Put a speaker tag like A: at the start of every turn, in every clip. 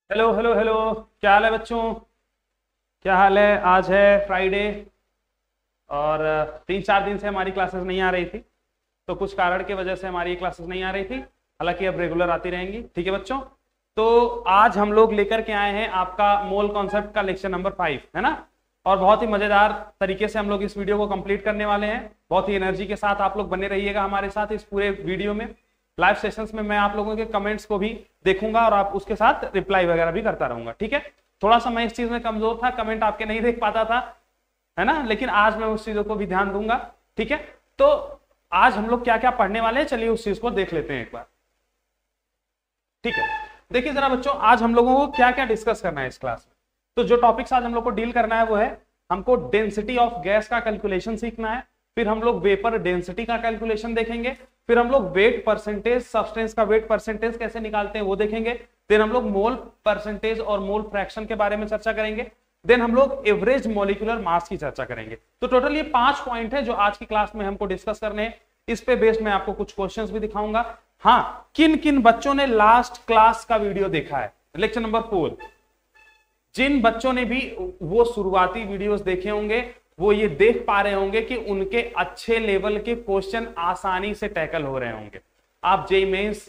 A: Hello hello hello. क्या हाल है बच्चों? क्या हाल है? आज है फ्राइडे और 3-4 दिन से हमारी क्लासेस नहीं आ रही थी, तो कुछ कारण की वजह से हमारी क्लासेस नहीं आ रही थी। हालांकि अब रेगुलर आती रहेंगी। ठीक है बच्चों, तो आज हम लोग लेकर के आए हैं आपका मोल कॉन्सेप्ट का लेक्चर नंबर 5, है ना। और बहुत ही मजेदार तरीके से हम लोग इस वीडियो को कंप्लीट करने वाले हैं। बहुत ही एनर्जी के साथ आप लोग बने रहिएगा हमारे साथ इस पूरे वीडियो में। लाइव सेशंस में मैं आप लोगों के कमेंट्स को भी देखूंगा और आप उसके साथ रिप्लाई वगैरह भी करता रहूंगा। ठीक है, थोड़ा सा मैं इस चीज में कमजोर था, कमेंट आपके नहीं देख पाता था, है ना, लेकिन आज मैं उस चीजों को भी ध्यान दूंगा। ठीक है, तो आज हम लोग क्या क्या पढ़ने वाले हैं, चलिए उस चीज को देख लेते हैं एक बार। ठीक है, देखिए जरा बच्चों, आज हम लोगों को क्या क्या डिस्कस करना है इस क्लास में। तो जो टॉपिक्स आज हम लोग को डील करना है वो है, हमको डेंसिटी ऑफ गैस का कैलकुलेशन सीखना है, फिर हम लोग वेपर डेंसिटी का कैलकुलेशन देखेंगे, फिर हम लोग वेट परसेंटेज, सब्सटेंस का वेट परसेंटेज कैसे निकालते हैं वो देखेंगे, फिर हम लोग मोल परसेंटेज और मोल फ्रैक्शन के बारे में चर्चा करेंगे, देन हम लोग एवरेज मॉलिक्यूलर मास की चर्चा करेंगे। तो टोटल ये 5 पॉइंट है जो आज की क्लास में हमको डिस्कस करने हैं। इस पे बेस्ड मैं आपको कुछ क्वेश्चंस भी दिखाऊंगा। हाँ, किन किन बच्चों ने लास्ट क्लास का वीडियो देखा है, लेक्चर नंबर 4, जिन बच्चों ने भी वो शुरुआती वीडियोस देखे होंगे वो ये देख पा रहे होंगे कि उनके अच्छे लेवल के क्वेश्चन आसानी से टैकल हो रहे होंगे। आप JEE Mains,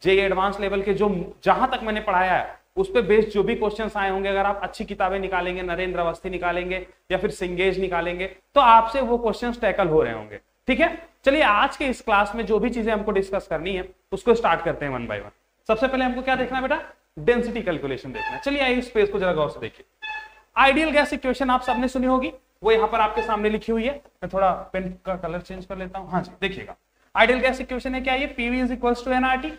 A: JEE advance level के जो जहां तक मैंने पढ़ाया है उस पे बेस्ड जो भी क्वेश्चंस आए होंगे, अगर आप अच्छी किताबें निकालेंगे, नरेंद्र अवस्थी निकालेंगे या फिर सिंगेज निकालेंगे, तो आपसे वो क्वेश्चंस टैकल हो रहे होंगे। ठीक है, चलिए आज के इस क्लास में जो भी चीजें हमको डिस्कस करनी है उसको स्टार्ट करते हैं 1 बाय 1। सबसे पहले हमको क्या देखना है बेटा? डेंसिटी कैलकुलेशन देखना है। चलिए आइए इस पेज को जरा गौर से देखिए। आइडियल गैस इक्वेशन आप सबने सुनी होगी, वो यहां पर आपके सामने लिखी हुई है। मैं थोड़ा पेन का कलर चेंज कर लेता हूं। हाँ जी, देखिएगा, आइडियल गैस इक्वेशन है क्या? ये PV is equals to NRT.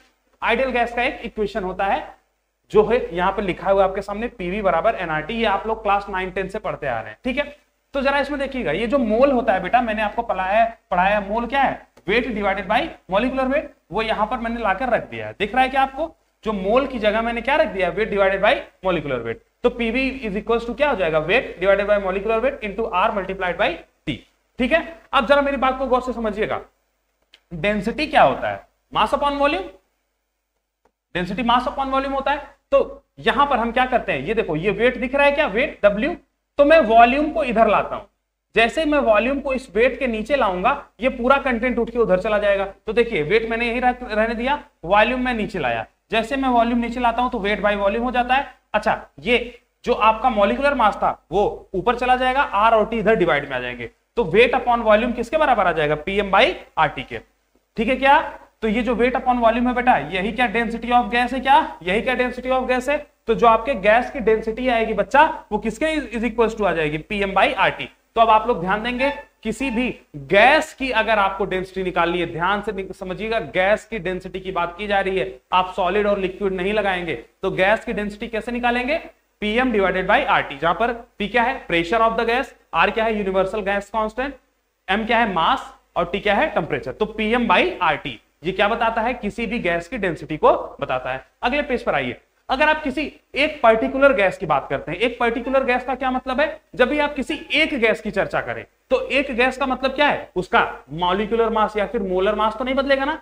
A: Ideal gas का एक इक्वेशन होता है जो है यहां पर लिखा हुआ आपके सामने, पीवी बराबर एनआरटी। ये आप लोग क्लास 9-10 से पढ़ते आ रहे हैं। ठीक है, तो जरा इसमें देखिएगा, ये जो मोल होता है बेटा, मैंने आपको पढ़ाया मोल क्या है? Wait divided by molecular wait. वो यहां पर मैंने लाकर रख दिया है, दिख रहा है क्या आपको? जो मोल की जगह मैंने क्या रख दिया? Weight divided by molecular weight. तो पीवी इज इक्वल्स टू क्या हो जाएगा? Weight divided by molecular weight into R multiplied by T. ठीक है, अब जरा मेरी बात को गौर से समझिएगा। डेंसिटी क्या होता है? Mass upon volume. Density mass upon volume होता है। तो यहां पर हम क्या करते हैं, ये देखो, ये वेट दिख रहा है क्या? Weight W. तो मैं वॉल्यूम को इधर लाता हूं। जैसे मैं वॉल्यूम को इस वेट के नीचे लाऊंगा, ये पूरा कंटेंट उठ के उधर चला जाएगा। तो देखिए, वेट मैंने यही रहने दिया, वॉल्यूम मैं नीचे लाया। जैसे मैं वॉल्यूम नीचे लाता हूं तो वेट बाई वॉल्यूम हो जाता है। अच्छा, ये जो आपका मॉलिक्यूलर मास था वो ऊपर चला जाएगा, आर और टी इधर डिवाइड में आ जाएंगे। तो वेट अपॉन वॉल्यूम किसके बराबर आ जाएगा? पीएम बाई आरटी के। ठीक है क्या? तो ये जो वेट अपॉन वॉल्यूम है बेटा, यही क्या डेंसिटी ऑफ गैस है? क्या यही क्या डेंसिटी ऑफ गैस है? तो जो आपके गैस की डेंसिटी आएगी बच्चा, वो किसके इज इक्वल टू आ जाएगी? PM by RT. तो अब आप लोग ध्यान देंगे, किसी भी गैस की अगर आपको डेंसिटी निकालनी है, ध्यान से समझिएगा, गैस की डेंसिटी की बात की जा रही है, आप सॉलिड और लिक्विड नहीं लगाएंगे। तो गैस की डेंसिटी कैसे निकालेंगे? पीएम डिवाइडेड बाई आरटी, जहां पर पी क्या है? Pressure of the gas, R क्या है? यूनिवर्सल गैस कांस्टेंट, एम क्या है? मास, और टी क्या है? टेम्परेचर। तो पीएम बाई आरटी ये क्या बताता है? किसी भी गैस की डेंसिटी को बताता है। अगले पेज पर आइए। अगर आप किसी एक पर्टिकुलर गैस की बात करते हैं, एक पर्टिकुलर गैस का क्या मतलब है? जब भी आप किसी एक गैस की चर्चा करें तो एक गैस का मतलब क्या है? उसका मॉलिक्यूलर मास या फिर मोलर मास तो नहीं बदलेगा ना।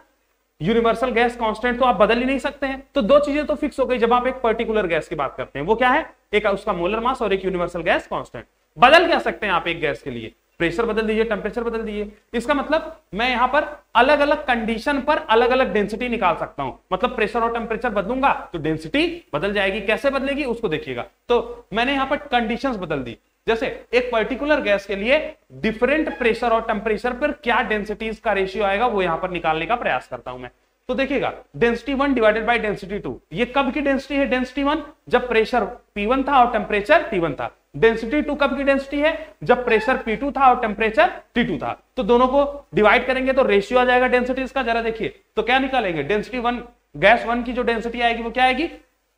A: यूनिवर्सल गैस कांस्टेंट तो आप बदल ही नहीं सकते हैं। तो दो चीजें तो फिक्स हो गई जब आप एक पर्टिकुलर गैस की बात करते हैं। वो क्या है? एक उसका मोलर मास और एक यूनिवर्सल गैस कांस्टेंट। बदल क्या सकते हैं आप एक गैस के लिए? प्रेशर बदल दीजिए, टेम्परेचर बदल दीजिए। इसका मतलब मैं यहां पर अलग अलग कंडीशन पर अलग अलग डेंसिटी निकाल सकता हूं। मतलब प्रेशर और टेम्परेचर बदलूंगा तो डेंसिटी बदल जाएगी। कैसे बदलेगी उसको देखिएगा। तो मैंने यहां पर कंडीशंस बदल दी। जैसे एक पर्टिकुलर गैस के लिए डिफरेंट प्रेशर और टेम्परेचर पर क्या डेंसिटीज का रेशियो आएगा वो यहां पर निकालने का प्रयास करता हूं मैं। तो देखिएगा, डेंसिटी 1 डिवाइडेड बाय डेंसिटी 2, ये कब की डेंसिटी है? डेंसिटी 1 जब प्रेशर P1 था और टेम्परेचर T1 था। डेंसिटी 2 कब की डेंसिटी है? जब प्रेशर P2 था और टेम्परेचर T2 था। तो दोनों को डिवाइड करेंगे तो रेशियो आ जाएगा डेंसिटीज का। जरा देखिए, तो क्या निकालेंगे? डेंसिटी 1, गैस 1 की जो डेंसिटी आएगी वो क्या आएगी?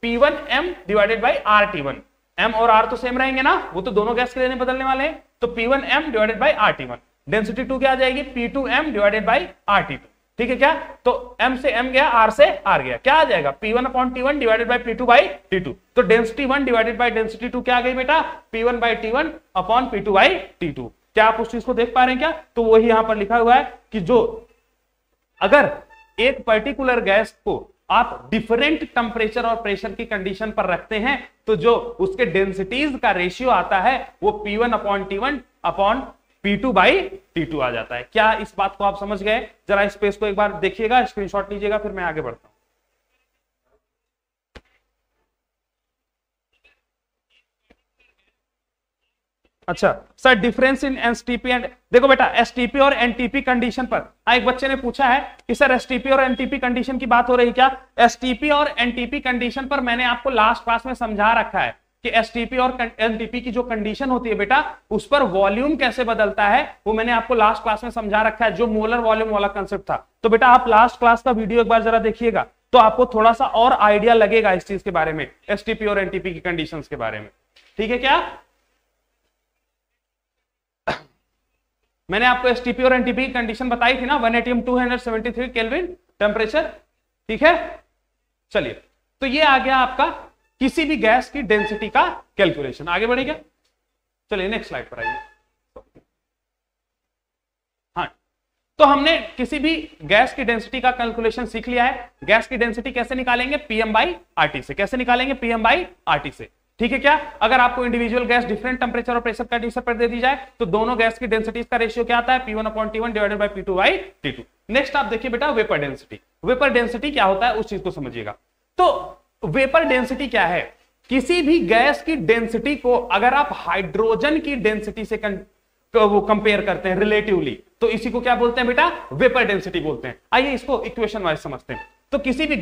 A: P1M divided by RT1। M और R तो सेम रहेंगे ना, वो तो दोनों गैस के लिए बदलने वाले हैं। तो P1M divided by RT1। Density 2 क्या आ जाएगी? P2M divided by RT2। ठीक है क्या? तो M से M गया, R से R गया, क्या आ जाएगा? P1 upon T1 divided by P2 by T2। तो डेंसिटी 1 डिवाइडेड बाई डेंसिटी 2 क्या आ गई बेटा? P1 by T1 upon P2 by T2। क्या आप उस चीज को देख पा रहे हैं क्या? तो वही यहां पर लिखा हुआ है कि जो अगर एक पर्टिकुलर गैस को आप डिफरेंट टेम्परेचर और प्रेशर की कंडीशन पर रखते हैं तो जो उसके डेंसिटीज का रेशियो आता है वो P1/T1/P2/T2 आ जाता है। क्या इस बात को आप समझ गए? जरा इस पेज को एक बार देखिएगा, स्क्रीनशॉट लीजिएगा, फिर मैं आगे बढ़ता हूं। अच्छा sir, difference in STP and, देखो बेटा एसटीपी और एनटीपी कंडीशन पर एक बच्चे ने पूछा है कि सर एसटीपी और एनटीपी कंडीशन की बात हो रही क्या? एसटीपी और एनटीपी कंडीशन पर मैंने आपको लास्ट क्लास में समझा रखा है कि एसटीपी और एनटीपी की जो कंडीशन होती है बेटा, उस पर वॉल्यूम कैसे बदलता है, वो मैंने आपको लास्ट क्लास में समझा रखा है, जो मोलर वॉल्यूम वाला कंसेप्ट था। तो बेटा आप लास्ट क्लास का वीडियो एक बार जरा देखिएगा तो आपको थोड़ा सा और आइडिया लगेगा इस चीज के बारे में, एसटीपी और एनटीपी की कंडीशंस के बारे में। ठीक है क्या? मैंने आपको एसटीपी और एनटीपी की कंडीशन बताई थी ना, 180 273 केल्विन टेम्परेचर। ठीक है, चलिए तो ये आ गया आपका किसी भी गैस की डेंसिटी का कैलकुलेशन। आगे बढ़ेगा, चलिए नेक्स्ट स्लाइड पर आइए। हाँ, तो हमने किसी भी गैस की डेंसिटी का कैलकुलेशन सीख लिया है। गैस की डेंसिटी कैसे निकालेंगे? PM/RT से। कैसे निकालेंगे? PM/RT से। ठीक है क्या? अगर आपको इंडिविजुअल गैस डिफरेंट टेंपरेचर और प्रेशर कंडीशन पर दे दी जाए तो दोनों गैस की डेंसिटीज का रेशियो क्या आता है? P1/T1/P2/T2। नेक्स्ट आप देखिए बेटा वेपर डेंसिटी। वेपर डेंसिटी क्या होता है उस चीज को समझिएगा। तो वेपर डेंसिटी क्या है? किसी भी गैस की डेंसिटी को अगर आप हाइड्रोजन की डेंसिटी से वो कंपेयर करते हैं रिलेटिवली, तो इसी को क्या बोलते हैं बेटा? वेपर डेंसिटी बोलते हैं। आइए इसको इक्वेशन वाइज समझते हैं। तो किसी भी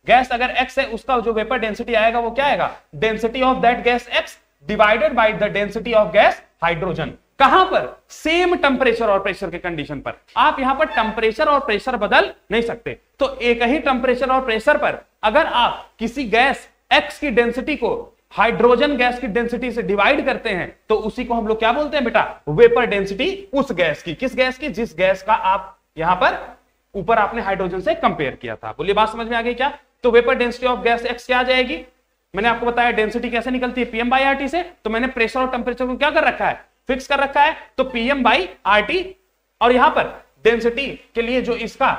A: गैस अगर x है, उसका जो वेपर डेंसिटी आएगा वो क्या आएगा? Density of that gas x divided by the density of gas hydrogen. कहां पर? सेम टेंपरेचर और प्रेशर के कंडीशन पर। आप यहां पर टेंपरेचर और प्रेशर बदल नहीं सकते। तो एक ही टेंपरेचर और प्रेशर पर अगर आप किसी गैस x की डेंसिटी को हाइड्रोजन गैस की डेंसिटी से डिवाइड करते हैं तो उसी को हम लोग क्या बोलते हैं बेटा? वेपर डेंसिटी उस गैस की। किस गैस की? जिस गैस का आप यहां पर ऊपर आपने हाइड्रोजन से कंपेयर किया था। बोलिए बात समझ में आ गई क्या? तो vapour density of gas x क्या आ जाएगी? मैंने आपको बताया डेंसिटी कैसे निकलती है? PM/RT से। तो मैंने प्रेशर और टेंपरेचर को क्या कर रखा है? फिक्स कर रखा है। तो PM/RT, और यहां पर डेंसिटी के लिए जो इसका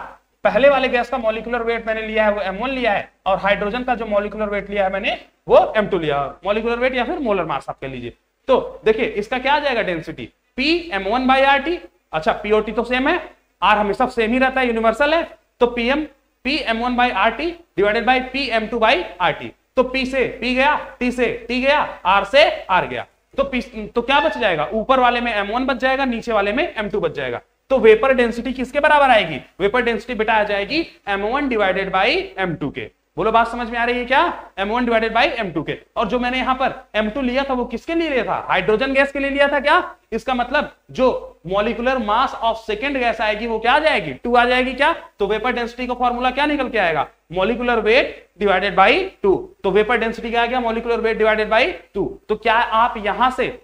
A: पहले वाले गैस का मॉलिक्यूलर वेट मैंने लिया है वो M1 लिया है, और हाइड्रोजन का जो मॉलिक्यूलर वेट लिया है मैंने वो M2 लिया है। मॉलिक्यूलर वेट या फिर मोलर मास आप कह लीजिए। तो देखिए इसका क्या आ जाएगा डेंसिटी? PM1/RT। अच्छा POT तो सेम है, R हमेशा सेम ही रहता है, यूनिवर्सल है। तो PM1/RT डिवाइडेड बाय PM2/RT। तो P से P गया, T से T गया, R से R गया। तो क्या बच जाएगा? ऊपर वाले में M1 बच जाएगा, नीचे वाले में M2 बच जाएगा। तो वेपर डेंसिटी किसके बराबर आएगी? वेपर डेंसिटी बेटा आ जाएगी M1 डिवाइडेड बाई M2 के। बोलो बात समझ में आ रही है क्या? M1 डिवाइडेड बाई M2 के। और जो मैंने यहां पर M2 लिया था वो किसके लिए लिया था? हाइड्रोजन गैस के लिए लिया था क्या? इसका मतलब जो molecular mass of second gas आएगी वो क्या आ जाएगी? 2 आ जाएगी क्या? तो वेपर डेंसिटी का फॉर्मूला क्या निकल के आएगा? Molecular weight divided by 2। तो वेपर डेंसिटी क्या आ गया? Molecular weight divided by 2। तो क्या आप यहां से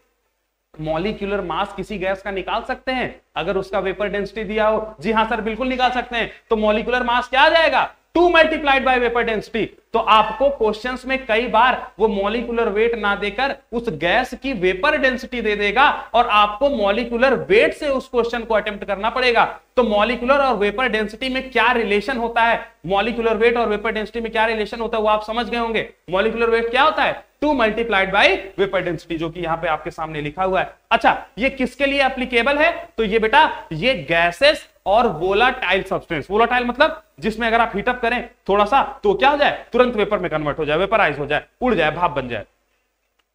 A: मॉलिक्यूलर मास किसी गैस का निकाल सकते हैं अगर उसका वेपर डेंसिटी दिया हो? जी हां सर, बिल्कुल निकाल सकते हैं। तो मॉलिक्यूलर मास क्या आ जाएगा? 2 मल्टीप्लाइड बाय वेपर डेंसिटी। तो आपको क्वेश्चंस में कई बार वो मॉलिक्यूलर वेट ना देकर उस गैस की वेपर डेंसिटी दे देगा और आपको मॉलिक्यूलर वेट से उस क्वेश्चन को अटेम्प्ट करना पड़ेगा। तो मॉलिक्यूलर और वेपर डेंसिटी में क्या रिलेशन होता है, मॉलिक्यूलर वेट और वेपर डेंसिटी में क्या रिलेशन होता है वो आप समझ गए होंगे। मॉलिक्यूलर वेट क्या होता है? 2 मल्टीप्लाइड बाय वेपर डेंसिटी, जो कि यहां पे आपके सामने लिखा हुआ है। अच्छा, ये किसके लिए एप्लीकेबल है? तो ये बेटा ये गैसेस और वोलाटाइल सब्सटेंस। वोलाटाइल मतलब जिसमें अगर आप हीटअप करें थोड़ा सा तो क्या हो जाए? तुरंत वेपर में कन्वर्ट हो जाए, वेपराइज हो जाए, उड़ जाए, भाप बन जाए।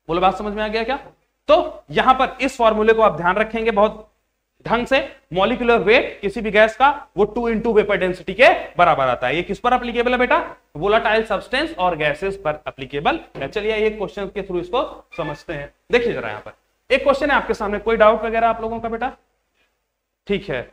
A: बोलो बात समझ में आ गया क्या? तो यहां पर इस फॉर्मूले को आप ध्यान रखेंगे बहुत ढंग से। मॉलिक्यूलर वेट किसी भी गैस का वो 2 इंटू वेपर डेंसिटी के बराबर आता है। ये किस पर एप्लीकेबल है बेटा? वोलाटाइल सब्सटेंस और गैसेस पर एप्लीकेबल है। चलिए ये क्वेश्चन के थ्रू इसको समझते हैं। देखिए जरा यहां पर एक क्वेश्चन है आपके सामने, कोई डाउट वगैरह आप लोगों का बेटा? ठीक है,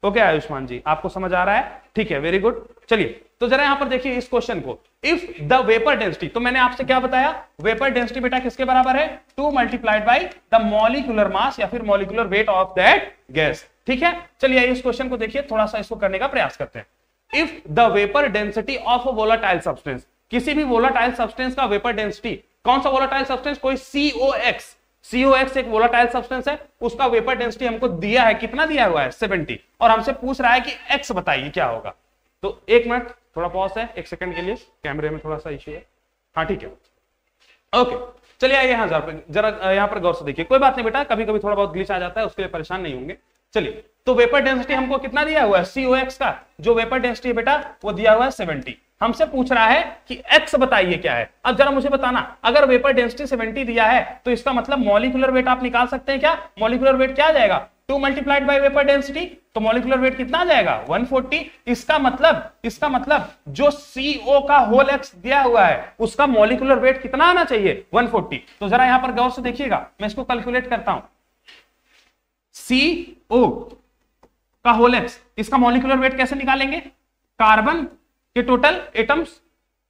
A: ओके आयुष्मान जी, आपको समझ आ रहा है? ठीक है, वेरी गुड। चलिए तो जरा यहां पर देखिए इस क्वेश्चन को। इफ द वेपर डेंसिटी, तो मैंने आपसे क्या बताया? वेपर डेंसिटी बेटा किसके बराबर है? 2 multiplied by the molecular mass या फिर molecular weight of that gas. ठीक है, चलिए इस क्वेश्चन को देखिए, थोड़ा सा इसको करने का प्रयास करते हैं। If the vapour density of a volatile substance, किसी भी वोलाटाइल सब्सटेंस का वेपर डेंसिटी, कौन सा वोलाटाइल सब्सटेंस? कोई COX एक वोलाटाइल सब्सटेंस है, उसका वेपर डेंसिटी हमको दिया है, कितना दिया हुआ है? 70, और हमसे पूछ रहा है कि x बताइए क्या होगा। तो एक मिनट थोड़ा पॉज है 1 सेकंड के लिए, कैमरे में थोड़ा सा इश्यू है। हाँ ठीक है, ओके चलिए आइए यहाँ जरा यहाँ पर गौर से देखिए। कोई बात नहीं बेटा, कभी कभी थोड़ा बहुत ग्लिच आ जाता है, उसके लिए परेशान नहीं होंगे। चलिए, तो वेपर डेंसिटी हमको कितना दिया हुआ है, COX का जो वेपर डेंसिटी है बेटा वो दिया हुआ है 70। हमसे पूछ रहा है कि x बताइए क्या है। अब जरा मुझे बताना, अगर वेपर डेंसिटी 70 दिया है तो इसका मतलब मॉलिक्यूलर वेट आप निकाल सकते हैं क्या? मॉलिक्यूलर वेट क्या आ जाएगा, 2 मल्टीप्लाइड बाय वेपर डेंसिटी, तो मॉलिक्यूलर वेट कितना आ जाएगा 140। इसका मतलब जो CO का होल x दिया हुआ है उसका मॉलिक्यूलर वेट कितना आना चाहिए 140। तो जरा यहां पर गौर से देखिएगा, मैं इसको कैलकुलेट करता हूं। CO का होल x, इसका मॉलिक्यूलर वेट कैसे निकालेंगे, कार्बन के टोटल एटम्स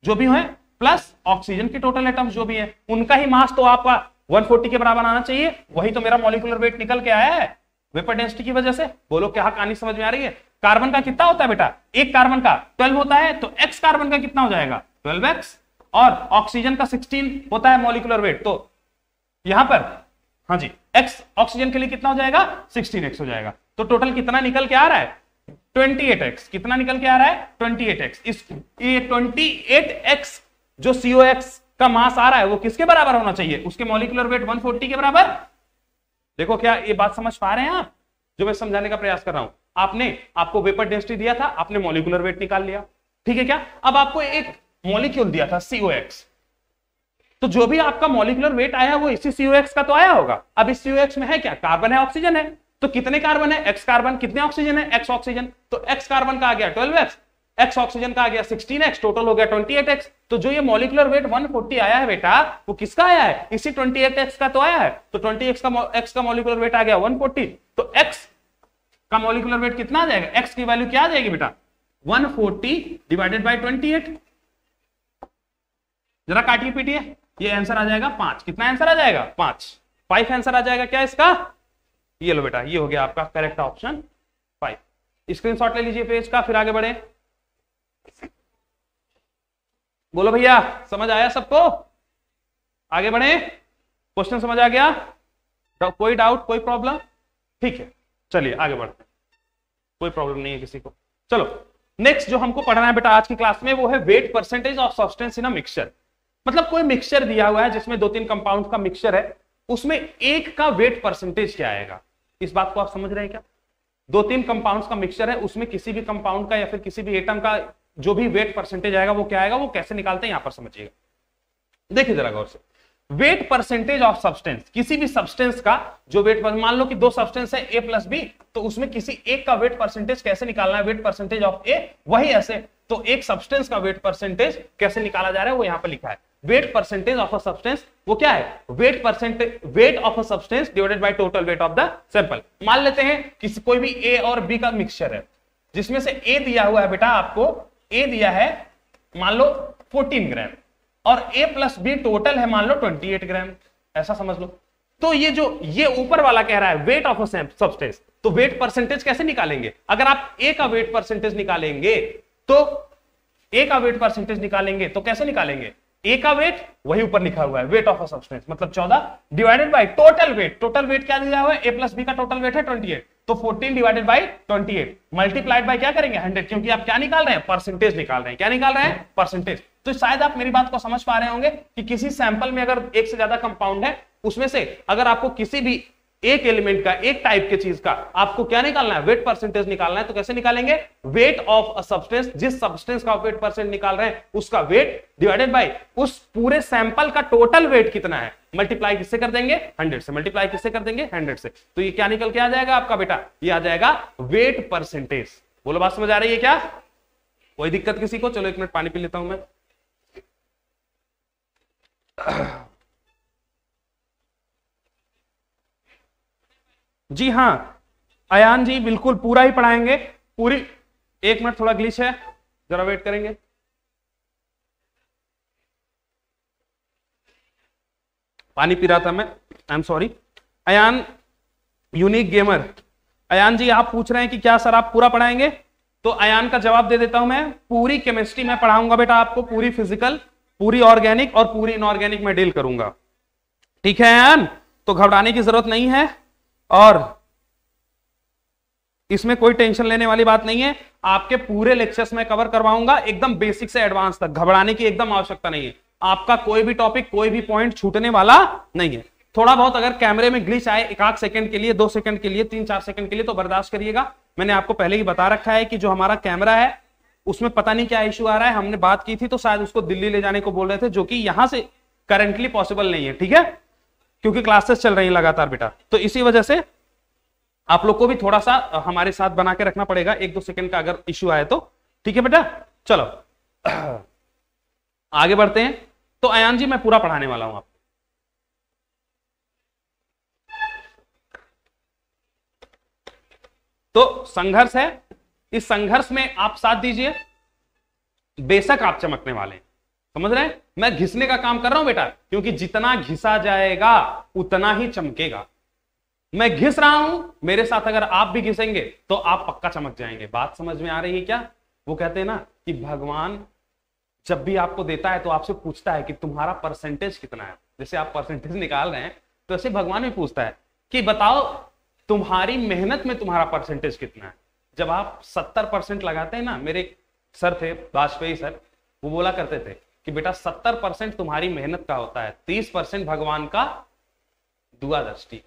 A: जो भी हैं प्लस ऑक्सीजन के टोटल एटम्स जो भी हैं, उनका ही मास तो आपका 140 के बराबर आना चाहिए। वही तो मेरा मॉलिक्यूलर वेट निकल के आया है वेपर डेंसिटी की वजह से। बोलो क्या कहानी समझ में आ रही है? कार्बन का कितना होता है बेटा, एक कार्बन का 12 होता है, तो x कार्बन का कितना हो जाएगा 12x, और ऑक्सीजन का 16 होता है मॉलिक्यूलर वेट, तो यहां पर हाँ जी x ऑक्सीजन के लिए कितना हो जाएगा 16x हो जाएगा। तो टोटल कितना निकल के आ रहा है 28x। कितना निकल के आ रहा है 28x। इस ये 28x जो COX का मास आ रहा है वो किसके बराबर होना चाहिए, उसके मॉलिक्यूलर वेट 140 के बराबर। देखो क्या ये बात समझ पा रहे हैं आप जो मैं समझाने का प्रयास कर रहा हूं? आपको वेपर डेंसिटी दिया था, आपने मॉलिक्यूलर वेट निकाल लिया, ठीक है क्या? अब आपको एक मॉलिक्यूल दिया था COX, तो जो भी आपका मॉलिक्यूलर वेट आया वो इसी COX का तो आया होगा। अब इस COX में है क्या, कार्बन है ऑक्सीजन है, तो कितने कार्बन है x कार्बन, कितने ऑक्सीजन है x ऑक्सीजन, तो x कार्बन का आ गया 12x, x ऑक्सीजन का आ गया 16x, टोटल हो गया 28x। तो जो ये मॉलिक्यूलर वेट 140 आया है बेटा वो किसका आया है, इसी 28x का तो आया है। तो 20x का मॉलिक्यूलर वेट आ गया 140, तो x का मॉलिक्यूलर वेट कितना आ जाएगा, x की वैल्यू क्या आ जाएगी बेटा 140 डिवाइडेड बाय 28। जरा काटिए पीटिए, ये आंसर आ जाएगा 5। कितना आंसर आ जाएगा 5 आंसर आ जाएगा क्या इसका, ये लो बेटा, ये हो गया आपका करेक्ट ऑप्शन 5। स्क्रीनशॉट ले लीजिए पेज का, फिर आगे बढ़े। बोलो भैया समझ आया सबको, आगे बढ़े, क्वेश्चन समझ आ गया, कोई डाउट कोई प्रॉब्लम? ठीक है चलिए आगे बढ़ते हैं, कोई प्रॉब्लम नहीं है किसी को। चलो नेक्स्ट जो हमको पढ़ना है बेटा आज की क्लास में वो है wait percentage of substance in a mixture. मतलब कोई मिक्सचर दिया हुआ है जिसमें 2-3 कंपाउंड का मिक्सचर है, उसमें एक का वेट परसेंटेज क्या आएगा, इस बात को आप समझ रहे हैं क्या? 2-3 कंपाउंड्स का मिक्सचर है, उसमें किसी भी कंपाउंड का या फिर किसी भी एटम का जो भी वेट परसेंटेज आएगा वो क्या आएगा, वो कैसे निकालते हैं यहां पर समझिएगा। देखिए जरा गौर से, वेट परसेंटेज ऑफ सब्सटेंस, किसी भी सब्सटेंस का जो वेट, मान लो कि 2 सब्सटेंस है A प्लस B, तो उसमें किसी एक का वेट परसेंटेज कैसे निकालना है, वेट परसेंटेज ऑफ A, वही ऐसे तो एक सब्सटेंस का वेट परसेंटेज कैसे निकाला जा रहा है वो यहां पर लिखा है। Wait percentage of a substance वो क्या है, weight of a substance divided by total weight of the sample. मान लेते हैं किसी कोई भी A और B का मिक्सचर है, जिसमें से A दिया हुआ है बेटा, आपको A दिया है मान लो 14 ग्राम और A प्लस B टोटल है मान लो 28 ग्राम, ऐसा समझ लो। तो ये ऊपर वाला कह रहा है वेट ऑफ अ सब्सटेंस, तो वेट परसेंटेज कैसे निकालेंगे? अगर आप A का वेट परसेंटेज निकालेंगे तो कैसे निकालेंगे, ए का वेट वही ऊपर लिखा हुआ है वेट ऑफ अ सब्सटेंस, मतलब 14 divided by total weight. Total weight क्या दिया हुआ है, ए प्लस बी का टोटल वेट है 28, तो 14 डिवाइडेड बाय 28 मल्टीप्लाइड बाय क्या करेंगे 100, क्योंकि आप क्या निकाल रहे हैं, परसेंटेज निकाल रहे हैं। क्या निकाल रहे हैं, परसेंटेज। तो शायद आप मेरी बात को समझ पा रहे होंगे कि किसी सैंपल में अगर एक से ज्यादा कंपाउंड है, उसमें से अगर आपको किसी भी एक एलिमेंट का, एक टाइप के चीज का आपको क्या निकालना है, वेट परसेंटेज निकालना है, तो कैसे निकालेंगे, वेट ऑफ अ सब्सटेंस, जिस सब्सटेंस का वेट परसेंट निकाल रहे हैं उसका वेट डिवाइडेड बाय उस पूरे सैंपल का टोटल वेट कितना है, मल्टीप्लाई किससे कर देंगे 100 से, मल्टीप्लाई किससे कर देंगे 100 से। तो ये क्या निकल के आ जाएगा आपका बेटा, ये आ जाएगा वेट परसेंटेज। बोलो बात समझ आ रही है क्या, कोई दिक्कत किसी को? चलो 1 मिनट पानी पी लेता हूं मैं। जी हाँ अयान जी, बिल्कुल पूरा ही पढ़ाएंगे, पूरी। 1 मिनट थोड़ा ग्लिच है, जरा वेट करेंगे। पानी पी रहा था मैं, I am sorry. Ayaan unique gamer, Ayaan ji आप पूछ रहे हैं कि क्या सर आप पूरा पढ़ाएंगे, तो अयान का जवाब दे देता हूं मैं। पूरी केमिस्ट्री में पढ़ाऊंगा बेटा आपको, पूरी फिजिकल, पूरी ऑर्गेनिक और पूरी इनऑर्गेनिक में डील करूंगा, ठीक है अयान? तो घबराने की जरूरत नहीं है। और इसमें कोई टेंशन लेने वाली बात नहीं है। आपके पूरे लेक्चर्स में कवर करवाऊंगा एकदम बेसिक से एडवांस तक, घबराने की एकदम आवश्यकता नहीं है। आपका कोई भी टॉपिक, कोई भी पॉइंट छूटने वाला नहीं है। थोड़ा बहुत अगर कैमरे में ग्लिच आए एक आध सेकंड के लिए, 2 सेकंड के लिए, 3-4 सेकंड के लिए, तो बर्दाश्त करिएगा। मैंने आपको पहले ही बता रखा है कि जो हमारा कैमरा है उसमें पता नहीं क्या इश्यू आ रहा है। हमने बात की थी तो शायद उसको दिल्ली ले जाने को बोल रहे थे, जो कि यहां से करंटली पॉसिबल नहीं है, ठीक है, क्योंकि क्लासेस चल रही है लगातार बेटा। तो इसी वजह से आप लोग को भी थोड़ा सा हमारे साथ बना के रखना पड़ेगा, 1-2 सेकंड का अगर इश्यू आए तो, ठीक है बेटा। चलो आगे बढ़ते हैं। तो अयान जी मैं पूरा पढ़ाने वाला हूं आपको। तो संघर्ष है, इस संघर्ष में आप साथ दीजिए, बेशक आप चमकने वाले हैं, समझ रहे हैं। मैं घिसने का काम कर रहा हूं बेटा, क्योंकि जितना घिसा जाएगा उतना ही चमकेगा। मैं घिस रहा हूं, मेरे साथ अगर आप भी घिसेंगे तो आप पक्का चमक जाएंगे। बात समझ में आ रही है क्या? वो कहते हैं ना कि भगवान जब भी आपको देता है तो आपसे पूछता है कि तुम्हारा परसेंटेज कितना है। जैसे आप परसेंटेज निकाल रहे हैं तो ऐसे भगवान भी पूछता है कि बताओ तुम्हारी मेहनत में तुम्हारा परसेंटेज कितना है। जब आप 70% लगाते हैं ना, मेरे सर थे वाजपेयी सर, वो बोला करते थे कि बेटा 70% तुम्हारी मेहनत का होता है, 30% भगवान का दुआ दृष्टि।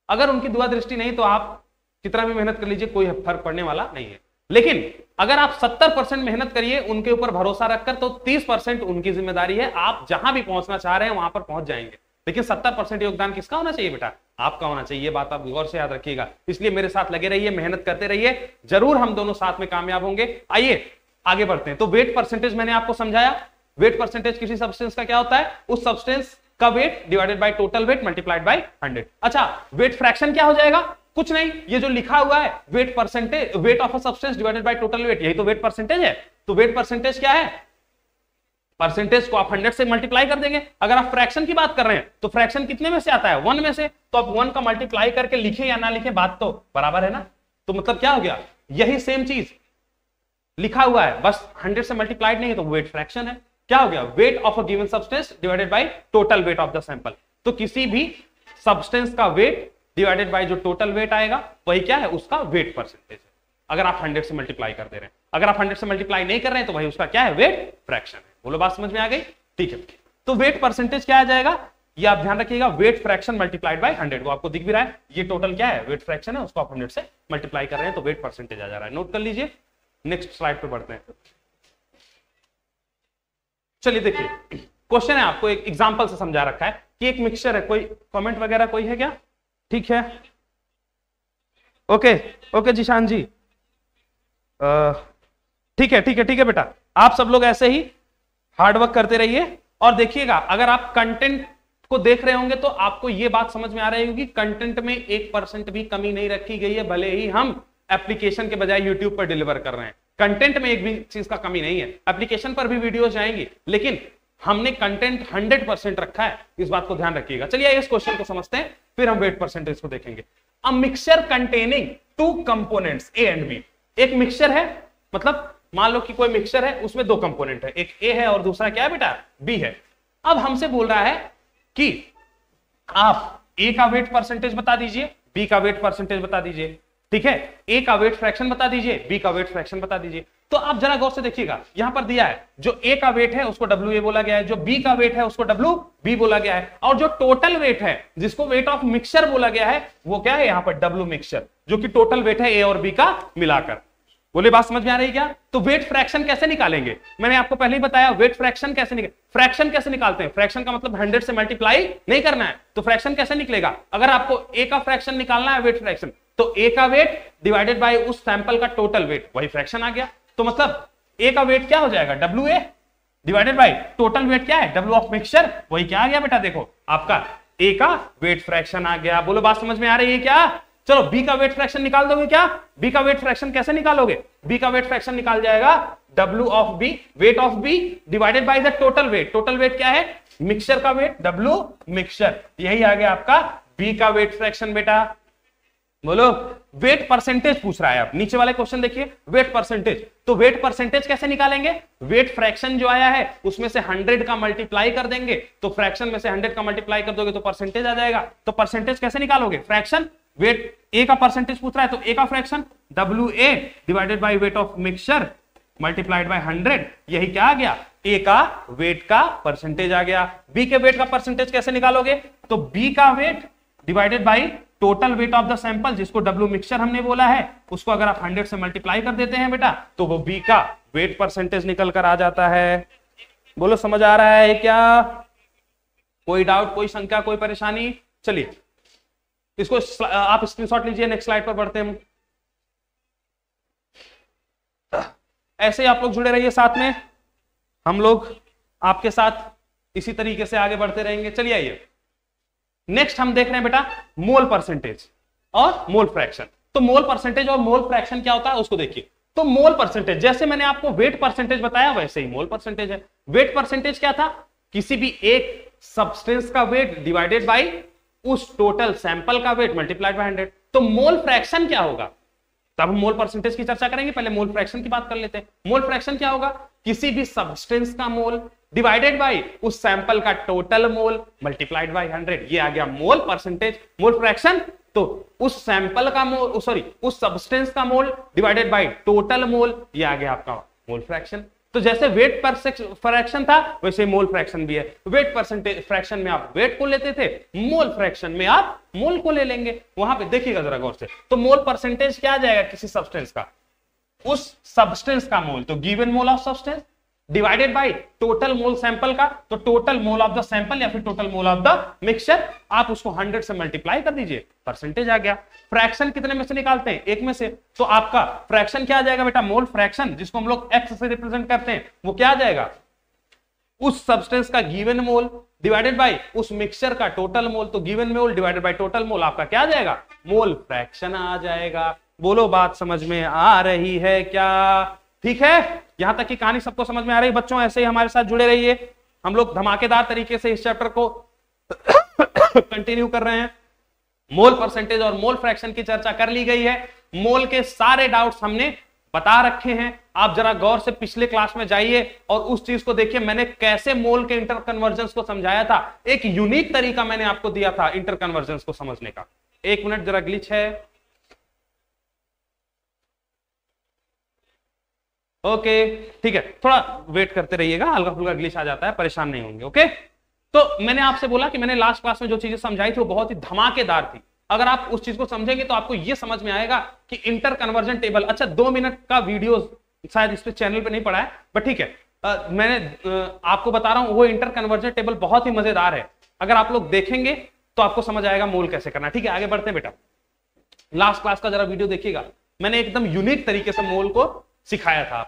A: अगर उनकी दुआ दृष्टि नहीं तो आप कितना भी मेहनत कर लीजिए, कोई फर्क पड़ने वाला नहीं है। लेकिन अगर आप 70% मेहनत करिए उनके ऊपर भरोसा रखकर, तो 30% उनकी जिम्मेदारी है। आप जहां भी पहुंचना चाह रहे हैं वहां पर पहुंच जाएंगे। लेकिन 70% योगदान किसका होना चाहिए बेटा? आपका होना चाहिए। ये बात आप गौर से याद रखिएगा। इसलिए मेरे साथ लगे रहिए, मेहनत करते रहिए, जरूर हम दोनों साथ में कामयाब होंगे। आइए आगे बढ़ते हैं। तो वेट परसेंटेज मैंने आपको समझाया। वेट परसेंटेज किसी सब्सटेंस का क्या होता है? उस सब्सटेंस का weight divided by total weight multiplied by 100। अच्छा, वेट फ्रैक्शन क्या हो जाएगा? कुछ नहीं, ये जो लिखा हुआ है wait percentage, weight of a substance divided by total wait, यही तो वेट परसेंटेज है। तो वेट परसेंटेज क्या है? परसेंटेज को आप 100 से मल्टीप्लाई कर देंगे। अगर आप फ्रैक्शन की बात कर रहे हैं तो फ्रैक्शन कितने में से आता है? 1 में से। तो आप 1 का मल्टीप्लाई करके लिखे या ना लिखे, बात तो बराबर है ना। तो मतलब क्या हो गया? यही सेम चीज लिखा हुआ है, बस 100 से मल्टीप्लाइड नहीं है, तो वेट फ्रैक्शन है। क्या हो गया? Weight of a given substance divided by total weight of the sample. तो किसी भी सब्सटेंस का वेट डिवाइडेड बाय जो टोटल वेट आएगा वही क्या है? उसका वेट परसेंटेज है। अगर आप 100 से मल्टीप्लाई कर दे रहे हैं, अगर आप 100 से मल्टीप्लाई नहीं कर रहे हैं तो वही उसका क्या है? वेट फ्रैक्शन है। बोलो बात समझ में आ गई? ठीक है। तो वेट परसेंटेज क्या आ जाएगा? ये आप ध्यान रखिएगा, वेट फ्रैक्शन मल्टीप्लाइड बाय 100। वो आपको दिख भी रहा है, ये टोटल क्या है? वेट फ्रैक्शन है, उसको आप 100 से मल्टीप्लाई कर रहे हैं तो वेट परसेंटेज आ जा रहा है। नोट कर लीजिए। नेक्स्ट स्लाइड पे बढ़ते हैं। चलिए देखिए, क्वेश्चन है, आपको एक एग्जांपल से समझा रखा है कि एक मिक्सचर है। कोई कमेंट वगैरह कोई है क्या? ठीक है, ओके ओके जीशान जी, ठीक है ठीक है ठीक है बेटा। आप सब लोग ऐसे ही हार्डवर्क करते रहिए और देखिएगा, अगर आप कंटेंट को देख रहे होंगे तो आपको यह बात समझ में आ रही होगी, कंटेंट में 1% भी कमी नहीं रखी गई है। भले ही हम एप्लीकेशन के बजाय यूट्यूब पर डिलीवर कर रहे हैं, कंटेंट में एक भी चीज का कमी नहीं है। एप्लीकेशन पर भी वीडियोस जाएंगी, लेकिन हमने कंटेंट 100% रखा है, इस बात को ध्यान रखिएगा। चलिए इस क्वेश्चन को समझते हैं, फिर हम वेट परसेंटेज को देखेंगे। A mixture containing 2 components A and B. एक मिक्सचर है, मतलब मान लो कि कोई मिक्सचर है, उसमें 2 कंपोनेंट है, एक ए है और दूसरा क्या है बेटा? बी है। अब हमसे बोल रहा है कि आप ए का वेट परसेंटेज बता दीजिए, बी का वेट परसेंटेज बता दीजिए, ठीक है। ए का वेट फ्रैक्शन बता दीजिए, बी का वेट फ्रैक्शन बता दीजिए। तो आप जरा गौर से देखिएगा, यहां पर दिया है जो ए का वेट है उसको डब्ल्यू ए बोला गया है, जो बी का वेट है उसको डब्ल्यू बी बोला गया है, और जो टोटल वेट है जिसको वेट ऑफ मिक्सचर बोला गया है वो क्या है? यहां पर डब्ल्यू मिक्सचर, जो कि टोटल वेट है ए और बी का मिलाकर। बोले बात समझ में आ रही है क्या? तो वेट फ्रैक्शन कैसे निकालेंगे? मैंने आपको पहले ही बताया वेट फ्रैक्शन कैसे फ्रैक्शन कैसे निकालते हैं। फ्रैक्शन का मतलब 100 से मल्टीप्लाई नहीं करना है, तो फ्रैक्शन कैसे निकलेगा? अगर आपको ए का फ्रैक्शन निकालना है, वेट फ्रैक्शन, तो ए का वेट डिवाइडेड बाय उस सैंपल का टोटल वेट, वही फ्रैक्शन आ गया। तो मतलब ए का वेट क्या हो जाएगा? W A divided by total weight क्या है? डब्ल्यू ऑफ मिक्सचर, वही क्या आ गया बेटा? देखो आपका ए का वेट फ्रैक्शन आ गया। बोलो बात समझ में आ रही है क्या? चलो बी का वेट फ्रैक्शन निकाल दोगे क्या? बी का वेट फ्रैक्शन कैसे निकालोगे? बी का वेट फ्रैक्शन निकाल जाएगा W of B, weight of B divided by the total weight. Total weight क्या है? मिक्सचर का वेट, डब्ल्यू मिक्सचर, यही आ गया आपका बी का वेट फ्रैक्शन बेटा। बोलो वेट परसेंटेज पूछ रहा है। आप नीचे वाले क्वेश्चन देखिए, वेट परसेंटेज। तो वेट परसेंटेज कैसे निकालेंगे? वेट फ्रैक्शन जो आया है उसमें से 100 का मल्टीप्लाई कर देंगे, तो फ्रैक्शन में से 100 का मल्टीप्लाई कर दोगे तो परसेंटेज आ जाएगा। तो परसेंटेज कैसे निकालोगे? फ्रैक्शन वेट ए का परसेंटेज पूछ रहा है तो ए का fraction WA divided by weight of mixture multiplied by 100, यही क्या आ गया, ए का वेट का परसेंटेज आ गया। बी के वेट का परसेंटेज कैसे निकालोगे, तो बी का weight divided by total weight of the sample, जिसको W मिक्सचर हमने बोला है, उसको अगर आप 100 से मल्टीप्लाई कर देते हैं बेटा तो वो बी का वेट परसेंटेज निकल कर आ जाता है। बोलो समझ आ रहा है क्या, कोई डाउट, कोई शंका, कोई परेशानी? चलिए इसको आप स्क्रीनशॉट लीजिए, नेक्स्ट स्लाइड पर बढ़ते हैं। ऐसे ही आप लोग जुड़े रहिए साथ में, हम लोग आपके साथ इसी तरीके से आगे बढ़ते रहेंगे। चलिए आइए नेक्स्ट हम देख रहे हैं बेटा मोल परसेंटेज और मोल फ्रैक्शन। तो मोल परसेंटेज और मोल फ्रैक्शन क्या होता है उसको देखिए। तो मोल परसेंटेज, जैसे मैंने आपको वेट परसेंटेज बताया वैसे ही मोल परसेंटेज है। वेट परसेंटेज क्या था, किसी भी एक सब्सटेंस का वेट डिवाइडेड बाय उस टोटल सैंपल का वेट मल्टीप्लाइड बाय 100। तो मोल फ्रैक्शन क्या होगा, तब हम मोल परसेंटेज की चर्चा करेंगे, पहले मोल फ्रैक्शन की बात कर लेते हैं। मोल फ्रैक्शन क्या होगा, किसी भी सब्सटेंस का मोल डिवाइडेड बाय उस सैंपल का टोटल मोल मल्टीप्लाइड बाय 100, ये आ गया मोल परसेंटेज। मोल फ्रैक्शन तो उस सैंपल का मोल, सॉरी उस सब्सटेंस का मोल डिवाइडेड बाय टोटल मोल, ये आ गया आपका मोल फ्रैक्शन। तो जैसे वेट फ्रैक्शन था वैसे मोल फ्रैक्शन भी है। वेट परसेंटेज फ्रैक्शन में आप वेट को लेते थे, मोल फ्रैक्शन में आप मोल को ले लेंगे। वहां पे देखिएगा जरा गौर से, तो मोल परसेंटेज क्या आ जाएगा किसी सब्सटेंस का, उस सब्सटेंस का मोल, तो given mole of substance divided by total mole sample का, तो total mole of the sample या फिर total mole of the mixture, आप उसको 100 से मल्टीप्लाई कर दीजिए, परसेंटेज आ गया। फ्रैक्शन कितने में से निकालते हैं, एक में से, तो आपका फ्रैक्शन क्या आ जाएगा बेटा, मोल फ्रैक्शन, जिसको हम लोग एक्स से रिप्रेजेंट करते हैं, वो क्या आ जाएगा, उस सब्सटेंस का गिवन मोल डिवाइडेड बाय उस मिक्सचर का टोटल मोल, तो given mole divided by total मोल आपका क्या आ जाएगा, मोल फ्रैक्शन आ जाएगा। बोलो बात समझ में आ रही है क्या, ठीक है, यहां तक की कहानी सबको समझ में आ रही है बच्चों? ऐसे ही हमारे साथ जुड़े रहिए, हम लोग धमाकेदार तरीके से इस चैप्टर को कंटिन्यू कर रहे हैं। मोल परसेंटेज और मोल फ्रैक्शन की चर्चा कर ली गई है, मोल के सारे डाउट्स हमने बता रखे हैं। आप जरा गौर से पिछले क्लास में जाइए और उस चीज को देखिए, मैंने कैसे मोल के इंटर कन्वर्जन को समझाया था। एक यूनिक तरीका मैंने आपको दिया था इंटर कन्वर्जन को समझने का। एक मिनट, जरा ग्लिच है, ओके ठीक है, थोड़ा वेट करते रहिएगा, हल्का फुल्का ग्लिच आ जाता है, परेशान नहीं होंगे। ओके, तो मैंने आपसे बोला कि मैंने लास्ट क्लास में जो चीजें समझाई थी वो बहुत ही धमाकेदार थी। अगर आप उस चीज को समझेंगे तो आपको यह समझ में आएगा कि इंटर कन्वर्जन टेबल, अच्छा 2 मिनट का वीडियो शायद इस पे चैनल पे नहीं पड़ा है, बट ठीक है, मैंने आपको बता रहा हूं वो इंटर कन्वर्जन टेबल बहुत ही मजेदार है। अगर आप लोग देखेंगे तो आपको समझ आएगा मोल कैसे करना। ठीक है, आगे बढ़ते हैं बेटा, लास्ट क्लास का जरा वीडियो देखिएगा, मैंने एकदम यूनिक तरीके से मोल को सिखाया था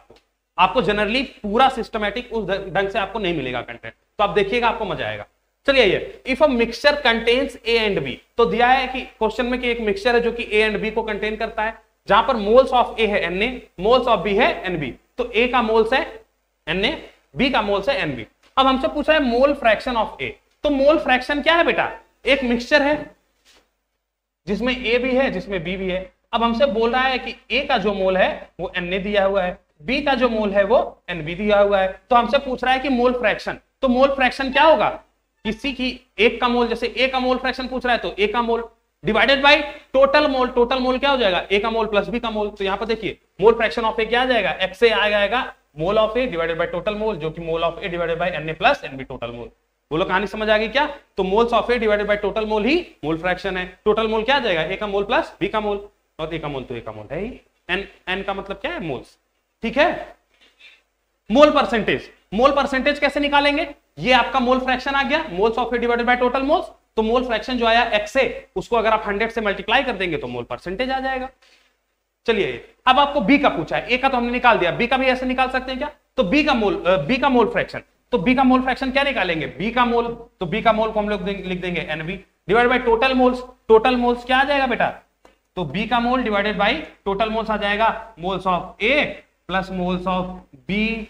A: आपको जनरली पूरा सिस्टमैटिक उस ढंग से आपको नहीं मिलेगा कंटेंट, तो आप देखिएगा आपको मजा आएगा। चलिए ये if a mixture contains A and B, तो दिया है कि क्वेश्चन में कि एक मिक्सचर है जो कि ए एंड बी को कंटेन करता है, जहां पर मोल्स ऑफ ए है Na, मोल्स ऑफ बी है Nb, तो ए का मोल्स है Na, बी का मोल्स है Nb। अब हमसे पूछा है मोल फ्रैक्शन ऑफ ए, तो मोल फ्रैक्शन क्या है बेटा, एक मिक्सचर है जिसमें ए भी है जिसमें बी भी है। अब हमसे बोल रहा है कि ए का जो मोल है वो Na दिया हुआ है, बी का जो मोल है वो Nb दिया हुआ है, तो हमसे पूछ रहा है कि मोल फ्रैक्शन, तो मोल फ्रैक्शन क्या होगा, किसी की एक का मोल, जैसे ए का मोल फ्रैक्शन पूछ रहा है तो ए का mole divided by total mole, total mole क्या हो जाएगा, ए का मोल प्लस बी का मोल। तो यहां पर देखिए मोल फ्रैक्शन ऑफ ए क्या आ जाएगा, एक्स ए आ जाएगा मोल of A divided by total मोल, जो कि मोल of A divided bye Na plus Nb total mole. बोलो कहानी समझ आ गई क्या, तो moles of A divided by total mole he mole fraction है। टोटल मोल क्या आ जाएगा, ए का मोल प्लस बी का मोल, और ए का मोल तो ए का मोल है ही, एन का मतलब क्या है, मोल्स। ठीक है, मोल परसेंटेज, मोल परसेंटेज कैसे निकालेंगे, ये आपका मोल फ्रैक्शन आ गया, moles of A divided by total moles, तो मोल फ्रैक्शन जो आया एक्स से, उसको अगर आप 100 से मल्टीप्लाई कर देंगे तो मोल परसेंटेज आ जाएगा। चलिए अब आपको बी का पूछा है, ए का तो हमने निकाल दिया, बी का भी ऐसे निकाल सकते हैं क्या, तो बी का मोल फ्रैक्शन, तो बी का मोल फ्रैक्शन क्या निकालेंगे, बी का मोल, तो बी का मोल को हम लोग लिख देंगे Nb divided by total moles, total moles क्या आ जाएगा बेटा, तो बी का mole divided by total moles आ जाएगा moles of A plus moles of B,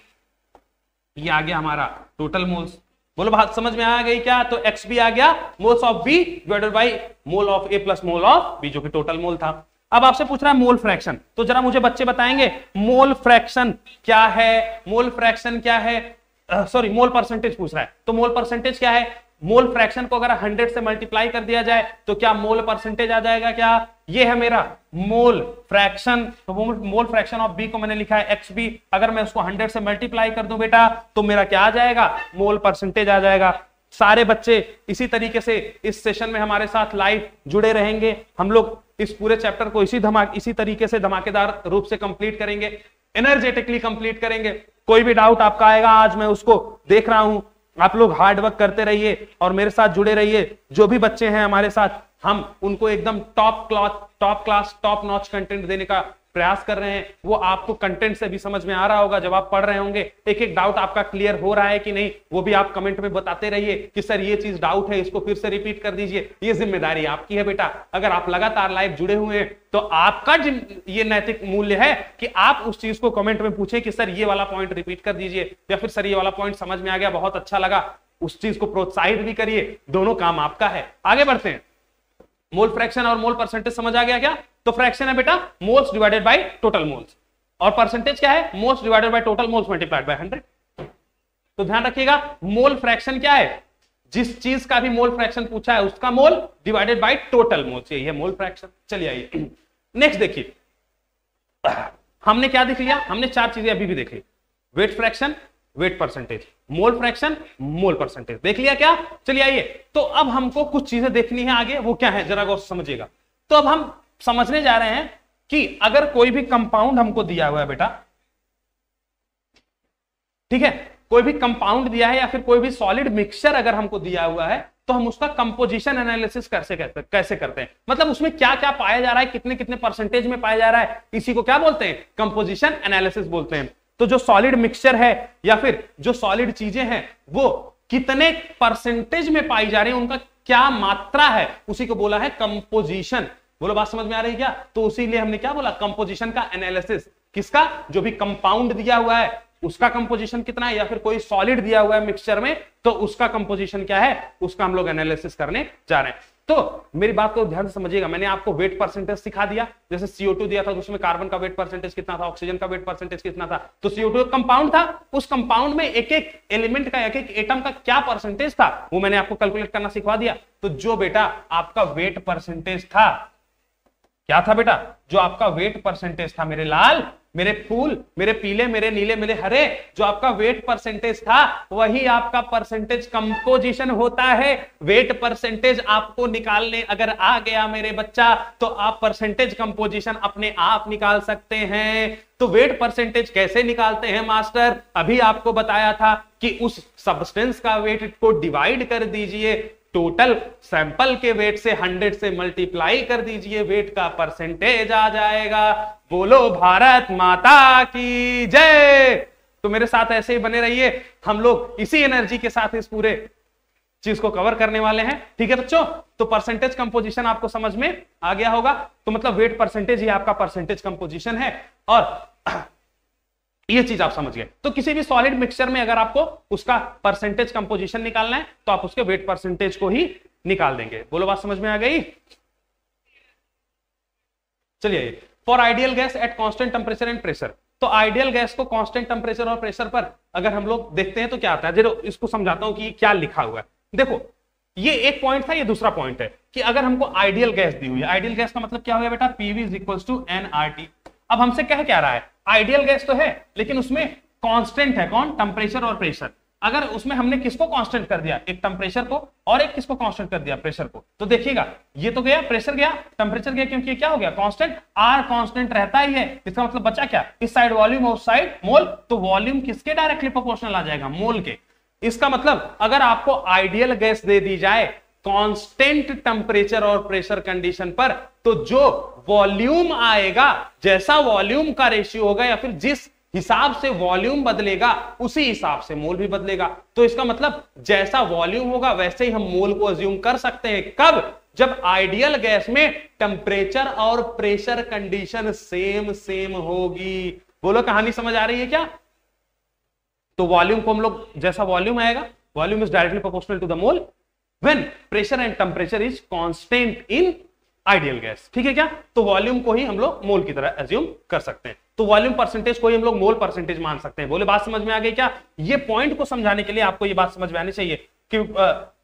A: ये आ गया हमारा टोटल मोल्स। बोलो बात समझ में आ गई क्या, तो एक्स बी आ गया moles of B divided by mole of A plus mole of B, जो कि टोटल मोल था। अब आपसे पूछ रहा है मोल फ्रैक्शन, तो जरा मुझे बच्चे बताएंगे मोल फ्रैक्शन क्या है, मोल फ्रैक्शन क्या है, सॉरी मोल परसेंटेज पूछ रहा है, तो मोल परसेंटेज क्या है, मोल फ्रैक्शन को अगर 100 से मल्टीप्लाई कर दिया जाए तो क्या मोल परसेंटेज आ जाएगा क्या? ये है मेरा मोल फ्रैक्शन, तो मोल फ्रैक्शन ऑफ बी को मैंने लिखा है XB, अगर मैं उसको 100 से मल्टीप्लाई कर दूं बेटा तो मेरा क्या आ जाएगा? मोल परसेंटेज आ जाएगा। सारे बच्चे इसी तरीके से इस सेशन में हमारे साथ लाइव जुड़े रहेंगे। हम लोग इस पूरे चैप्टर को इसी तरीके से धमाकेदार रूप से कंप्लीट करेंगे, एनर्जेटिकली कंप्लीट करेंगे। कोई भी डाउट आपका आएगा, आज मैं उसको देख रहा हूं। आप लोग हार्ड वर्क करते रहिए और मेरे साथ जुड़े रहिए। जो भी बच्चे हैं हमारे साथ, हम उनको एकदम top class top notch content देने का प्रयास कर रहे हैं। वो आपको कंटेंट से भी समझ में आ रहा होगा जब आप पढ़ रहे होंगे। एक एक डाउट आपका क्लियर हो रहा है कि नहीं, वो भी आप कमेंट में बताते रहिए कि सर ये चीज डाउट है, इसको फिर से रिपीट कर दीजिए। ये जिम्मेदारी आपकी है बेटा। अगर आप लगातार लाइव जुड़े हुए हैं तो आपका ये नैतिक मूल्य है कि आप उस चीज को कमेंट में पूछें कि सर ये वाला पॉइंट रिपीट कर दीजिए, या फिर सर ये वाला पॉइंट समझ में आ गया, बहुत अच्छा लगा। उस चीज को प्रोत्साहित भी करिए। दोनों काम आपका है। आगे बढ़ते हैं। मोल फ्रैक्शन और मोल परसेंटेज समझ आ गया क्या? तो फ्रैक्शन है बेटा moles divided by total moles, और परसेंटेज क्या है? Moles divided by total moles multiplied by 100। तो ध्यान रखिएगा, मोल फ्रैक्शन क्या है? जिस चीज का भी मोल फ्रैक्शन पूछा है उसका मोल डिवाइडेड बाय टोटल मोल्स, यही है मोल फ्रैक्शन। चलिए आइए नेक्स्ट देखिए, हमने क्या देख लिया? हमने 4 चीजें अभी भी देखी, weight fraction, weight percentage, mole fraction, mole percentage, देख लिया क्या? चलिए आइए, तो अब हमको कुछ चीजें देखनी है आगे। वो क्या है जरा गौर से समझिएगा। तो अब हम समझने जा रहे हैं कि अगर कोई भी कंपाउंड हमको दिया हुआ है बेटा, ठीक है, कोई भी कंपाउंड दिया है या फिर कोई भी सॉलिड मिक्सचर अगर हमको दिया हुआ है तो हम उसका कंपोजिशन एनालिसिस कैसे करते हैं? मतलब उसमें क्या क्या पाया जा रहा है, कितने कितने परसेंटेज में पाया जा रहा है, इसी को क्या बोलते हैं? कंपोजिशन एनालिसिस बोलते हैं। तो जो सॉलिड मिक्सचर है या फिर जो सॉलिड चीजें हैं वो कितने परसेंटेज में पाई जा रही है, उनका क्या मात्रा है, उसी को बोला है कंपोजिशन। बोलो बात समझ में आ रही है क्या? तो उसीलिए हमने क्या बोला? कंपोजिशन का एनालिसिस। किसका? जो भी कंपाउंड दिया हुआ है उसका कंपोजिशन कितना है, या फिर कोई सॉलिड दिया हुआ है मिक्सचर में तो उसका कंपोजिशन क्या है, उसका हम लोग एनालिसिस करने जा रहे हैं। तो मेरी बात को ध्यान से समझिएगा। मैंने आपको वेट परसेंटेज सिखा दिया। जैसे CO2 दिया था तो उसमें कार्बन का वेट परसेंटेज कितना था, ऑक्सीजन का वेट परसेंटेज कितना था। तो CO2 एक कंपाउंड था, उस कंपाउंड में एक एक एलिमेंट का, एक एक एटम का क्या परसेंटेज था वो मैंने आपको कैलकुलेट करना सिखा दिया। तो जो बेटा आपका वेट परसेंटेज था, क्या था बेटा? जो आपका वेट परसेंटेज था, मेरे लाल, मेरे फूल, मेरे पीले, मेरे नीले, मेरे हरे, जो आपका वेट परसेंटेज था वही आपका परसेंटेज कंपोजिशन होता है। वेट परसेंटेज आपको निकालने अगर आ गया मेरे बच्चा तो आप परसेंटेज कंपोजिशन अपने आप निकाल सकते हैं। तो वेट परसेंटेज कैसे निकालते हैं मास्टर? अभी आपको बताया था कि उस सब्सटेंस का वेट को डिवाइड कर दीजिए, टोटल सैंपल के वेट से 100 से मल्टीप्लाई कर दीजिए, वेट का परसेंटेज आ जाएगा। बोलो भारत माता की जय। तो मेरे साथ ऐसे ही बने रहिए, हम लोग इसी एनर्जी के साथ इस पूरे चीज को कवर करने वाले हैं। ठीक है बच्चों? तो परसेंटेज कंपोजिशन आपको समझ में आ गया होगा। तो मतलब वेट परसेंटेज ही आपका परसेंटेज कंपोजिशन है, और ये चीज आप समझ गए। तो किसी भी सॉलिड मिक्सचर में अगर आपको उसका परसेंटेज कंपोजिशन निकालना है तो आप उसके वेट परसेंटेज को ही निकाल देंगे। बोलो बात समझ में आ गई? चलिए, for ideal gas at constant temperature and pressure. तो आइडियल गैस को कांस्टेंट टेम्परेचर और प्रेशर पर अगर हम लोग देखते हैं तो क्या आता है, जरा इसको समझाता हूं कि क्या लिखा हुआ है। देखो, ये एक पॉइंट था, ये दूसरा पॉइंट है कि अगर हमको आइडियल गैस दी हुई है, आइडियल गैस का मतलब क्या हो गया बेटा? PV = nRT। अब हमसे कह क्या रहा है? आइडियल गैस तो है लेकिन उसमें कांस्टेंट है, कौन? टेम्परेचर और प्रेशर। अगर उसमें हमने किसको कांस्टेंट कर दिया? एक टेम्परेचर को, और एक किसको कांस्टेंट कर दिया? प्रेशर को। तो देखिएगा, ये तो गया, प्रेशर गया, टेम्परेचर गया, क्योंकि क्या हो गया? कांस्टेंट। R कांस्टेंट रहता ही है, इसका मतलब बचा क्या? इस साइड वॉल्यूम, उस साइड मोल। तो वॉल्यूम किसके डायरेक्टली प्रोपोर्शनल आ जाएगा? मोल के। इसका मतलब अगर आपको आइडियल गैस दे दी जाए कांस्टेंट टेम्परेचर और प्रेशर कंडीशन पर, तो जो वॉल्यूम आएगा, जैसा वॉल्यूम का रेशियो होगा या फिर जिस हिसाब से वॉल्यूम बदलेगा उसी हिसाब से मोल भी बदलेगा। तो इसका मतलब जैसा वॉल्यूम होगा वैसे ही हम मोल को अज्यूम कर सकते हैं। कब? जब आइडियल गैस में टेम्परेचर और प्रेशर कंडीशन सेम होगी। बोलो कहानी समझ आ रही है क्या? तो वॉल्यूम को हम लोग, जैसा वॉल्यूम आएगा, volume is directly proportional to the mole when pressure and temperature is constant in ideal gas. ठीक है क्या? तो वॉल्यूम को ही हम लोग मोल की तरह एज्यूम कर सकते हैं। तो वॉल्यूम परसेंटेज को ही हम लोग मोल परसेंटेज मान सकते हैं। बोले बात समझ में आ गई क्या? ये पॉइंट को समझाने के लिए आपको ये बात समझ में आनी चाहिए। कि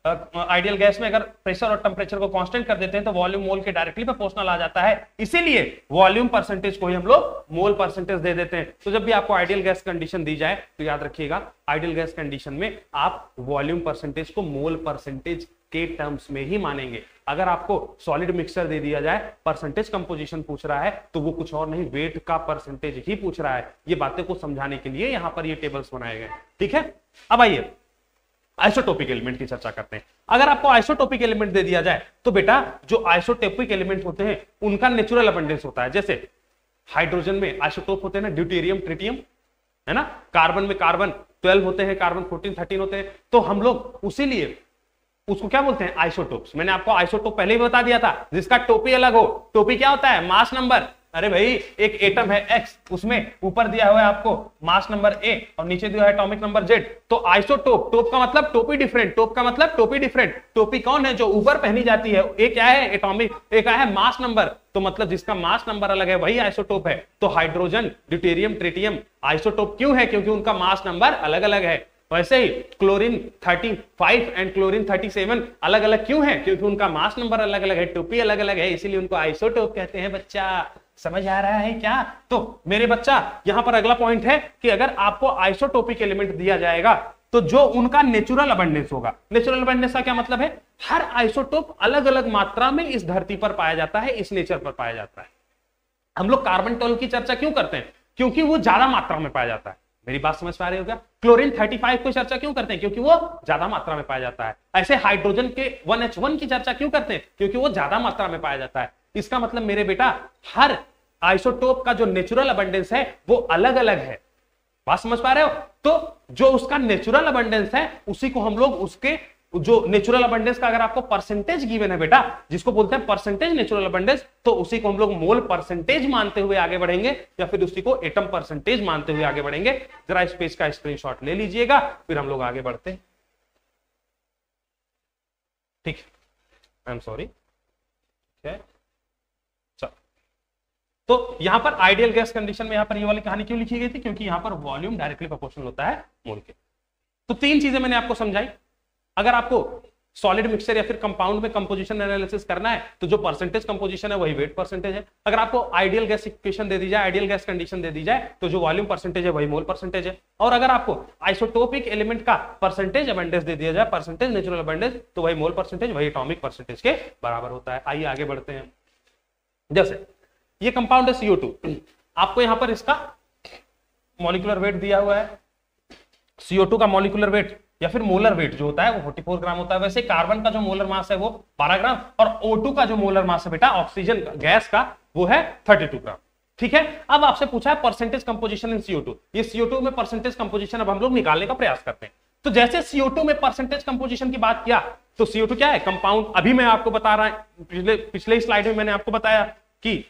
A: आइडियल गैस में अगर प्रेशर और टेम्परेचर को कांस्टेंट कर देते हैं तो वॉल्यूम मोल के डायरेक्टली प्रोपोर्शनल आ जाता है, इसीलिए वॉल्यूम परसेंटेज को ही हम लोग मोल परसेंटेज दे देते हैं। तो जब भी आपको आइडियल गैस कंडीशन दी जाए तो याद रखिएगा आइडियल गैस कंडीशन में आप वॉल्यूम परसेंटेज को मोल परसेंटेज के टर्म्स में ही मानेंगे। अगर आपको सॉलिड मिक्सचर दे दिया जाए, परसेंटेज कंपोजिशन पूछ रहा है, तो वो कुछ और नहीं, वेट का परसेंटेज ही पूछ रहा है। ये बातें को समझाने के लिए यहां पर ये टेबल्स बनाए गए, ठीक है। अब आइए आइसोटोपिक एलिमेंट की चर्चा करते हैं। अगर आपको आइसोटोपिक एलिमेंट दे दिया जाए तो बेटा जो आइसोटोपिक एलिमेंट होते हैं उनका नेचुरल अबंडेंस होता है। जैसे हाइड्रोजन में आइसोटोप होते हैं ना, ड्यूटेरियम, ट्रिटियम, है ना। कार्बन में कार्बन 12 होते हैं, कार्बन 14, 13 होते हैं। तो हम लोग उसीलिए उसको क्या बोलते हैं, आइसोटोप्स। मैंने आपको आइसोटोप पहले ही बता दिया था, जिसका टोपी अलग हो। टोपी क्या होता है, मास नंबर। अरे भाई एक एटम है X, उसमें ऊपर दिया हुआ है आपको मास नंबर A और नीचे दिया है एटॉमिक नंबर Z। तो आइसोटोप, टोप का मतलब टोपी डिफरेंट, टोप का मतलब टोपी डिफरेंट। टोपी कौन है, जो ऊपर पहनी जाती है। एक क्या है, एटॉमिक, एक क्या है, मास नंबर। तो मतलब जिसका मास नंबर अलग है वही आइसोटोप है। तो हाइड्रोजन, ड्यूटेरियम, ट्रिटियम आइसोटोप क्यों है, क्योंकि उनका मास नंबर अलग अलग है। वैसे ही क्लोरीन 35 एंड क्लोरीन 37 अलग अलग क्यों है, क्योंकि उनका मास नंबर अलग अलग है, टोपी अलग अलग है, इसीलिए उनको आइसोटोप कहते हैं। बच्चा समझ आ रहा है क्या। तो मेरे बच्चा यहां पर अगला पॉइंट है कि अगर आपको आइसोटोपिक एलिमेंट दिया जाएगा तो जो उनका नेचुरल अबंडेंस होगा। नेचुरल अबंडेंस का क्या मतलब है, हर आइसोटोप अलग अलग मात्रा में इस धरती पर पाया जाता है, इस नेचर पर पाया जाता है। हम लोग कार्बन 12 की चर्चा क्यों करते हैं, क्योंकि वो ज्यादा मात्रा में पाया जाता है। मेरी बात समझ पा रहे हो क्या। क्लोरीन 35 की चर्चा क्यों करते हैं, क्योंकि वो ज्यादा मात्रा में पाया जाता है। ऐसे हाइड्रोजन के 1H1 की चर्चा क्यों करते हैं, क्योंकि वो ज्यादा मात्रा में पाया जाता है। इसका मतलब मेरे बेटा हर आइसोटोप का जो नेचुरल अबंडेंस है वो अलग अलग है। बात समझ पा रहे हो। तो जो उसका नेचुरल अबंडेंस है उसी को हम लोग, उसके जो नेचुरल अबंडेंस का अगर आपको परसेंटेज गिवन है बेटा, जिसको बोलते हैं परसेंटेज नेचुरल अबंडेंस, तो उसी को हम लोग मोल परसेंटेज मानते हुए आगे बढ़ेंगे या फिर उसी को एटम परसेंटेज मानते हुए आगे बढ़ेंगे। जरा इस पेज का स्क्रीनशॉट ले लीजिएगा, फिर हम लोग आगे बढ़ते हैं। ठीक है, आई एम सॉरी। तो यहां पर आइडियल गैस कंडीशन में यहां पर ये वाली कहानी क्यों लिखी गई थी, क्योंकि यहां पर वॉल्यूम डायरेक्टली प्रोपोर्शनल होता है मोल के। तो तीन चीजें मैंने आपको समझाई। अगर आपको सॉलिड मिक्सचर या फिर कंपाउंड में कंपोजिशन एनालिसिस करना है तो जो परसेंटेज कंपोजिशन है वही वेट परसेंटेज है। अगर आपको आइडियल गैस इक्वेशन दे दी जाए, आइडियल गैस कंडीशन दे दी जाए, तो जो वॉल्यूम परसेंटेज है वही मोल परसेंटेज है। और अगर आपको आइसोटोपिक एलिमेंट का परसेंटेज अबंडेंस दे दिया जाए, परसेंटेज नेचुरल अबंडेंस, तो वही मोल परसेंटेज, वही एटॉमिक परसेंटेज के बराबर होता है। आइए आगे बढ़ते हैं। जैसे ये कंपाउंड है CO2, आपको यहां पर इसका मॉलिक्यूलर वेट दिया हुआ है। CO2 का मॉलिक्यूलर वेट या फिर मोलर वेट जो होता है वो 44 ग्राम होता है। वैसे कार्बन का जो मोलर मास है वो 12 ग्राम और O2 का जो मोलर मास है बेटा ऑक्सीजन गैस का वो है 32 ग्राम। ठीक है। अब आपसे पूछा है परसेंटेज कंपोजिशन इन CO2। ये CO2 में परसेंटेज कंपोजिशन अब हम लोग निकालने का प्रयास करते हैं। तो जैसे CO2 में परसेंटेज कंपोजिशन की बात किया तो CO2 क्या है, कंपाउंड। अभी मैं आपको बता रहा हूं, पिछले स्लाइड में मैंने आपको बताया कि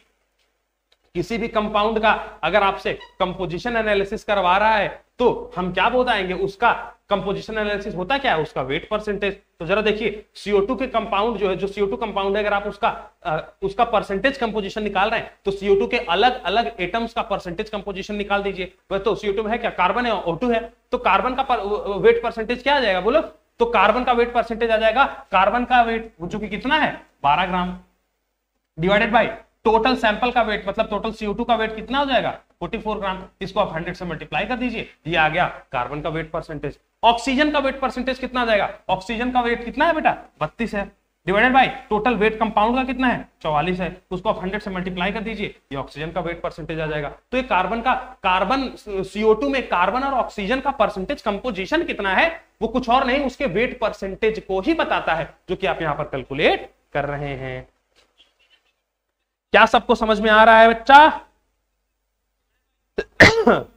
A: किसी भी कंपाउंड का अगर आपसे कंपोजिशन एनालिसिस करवा रहा है तो हम क्या बताएंगे, उसका कंपोजिशन एनालिसिस होता क्या है, उसका वेट परसेंटेज। तो जरा देखिए CO2 के कंपाउंड जो है, जो CO2 कंपाउंड है, अगर आप उसका परसेंटेज कंपोजिशन निकाल रहे हैं तो CO2 के अलग अलग एटम्स का परसेंटेज कंपोजिशन निकाल दीजिए। वह तो CO2 में है क्या, कार्बन है, O2 है, तो कार्बन का वेट परसेंटेज क्या आ जाएगा बोलो। तो कार्बन का वेट परसेंटेज आ जाएगा, कार्बन का वेट जो कि कितना है 12 gram divided by total sample का वेट, मतलब टोटल CO2 का वेट कितना हो जाएगा 44 ग्राम। इसको आप 100 से मल्टीप्लाई कर दीजिए, ये आ गया कार्बन का वेट परसेंटेज। ऑक्सीजन का वेट परसेंटेज कितना आ जाएगा, ऑक्सीजन का वेट कितना है बेटा 32 है, divided by total wait compound का कितना है 44 है, उसको आप 100 से मल्टीप्लाई कर दीजिए, ये ऑक्सीजन का वेट परसेंटेज आ जाएगा। तो ये कार्बन CO2 में कार्बन और ऑक्सीजन का परसेंटेज कंपोजिशन कितना है वो कुछ और नहीं, उसके वेट परसेंटेज को ही बताता है, जो कि आप यहां पर कैलकुलेट कर रहे हैं। क्या सबको समझ में आ रहा है बच्चा?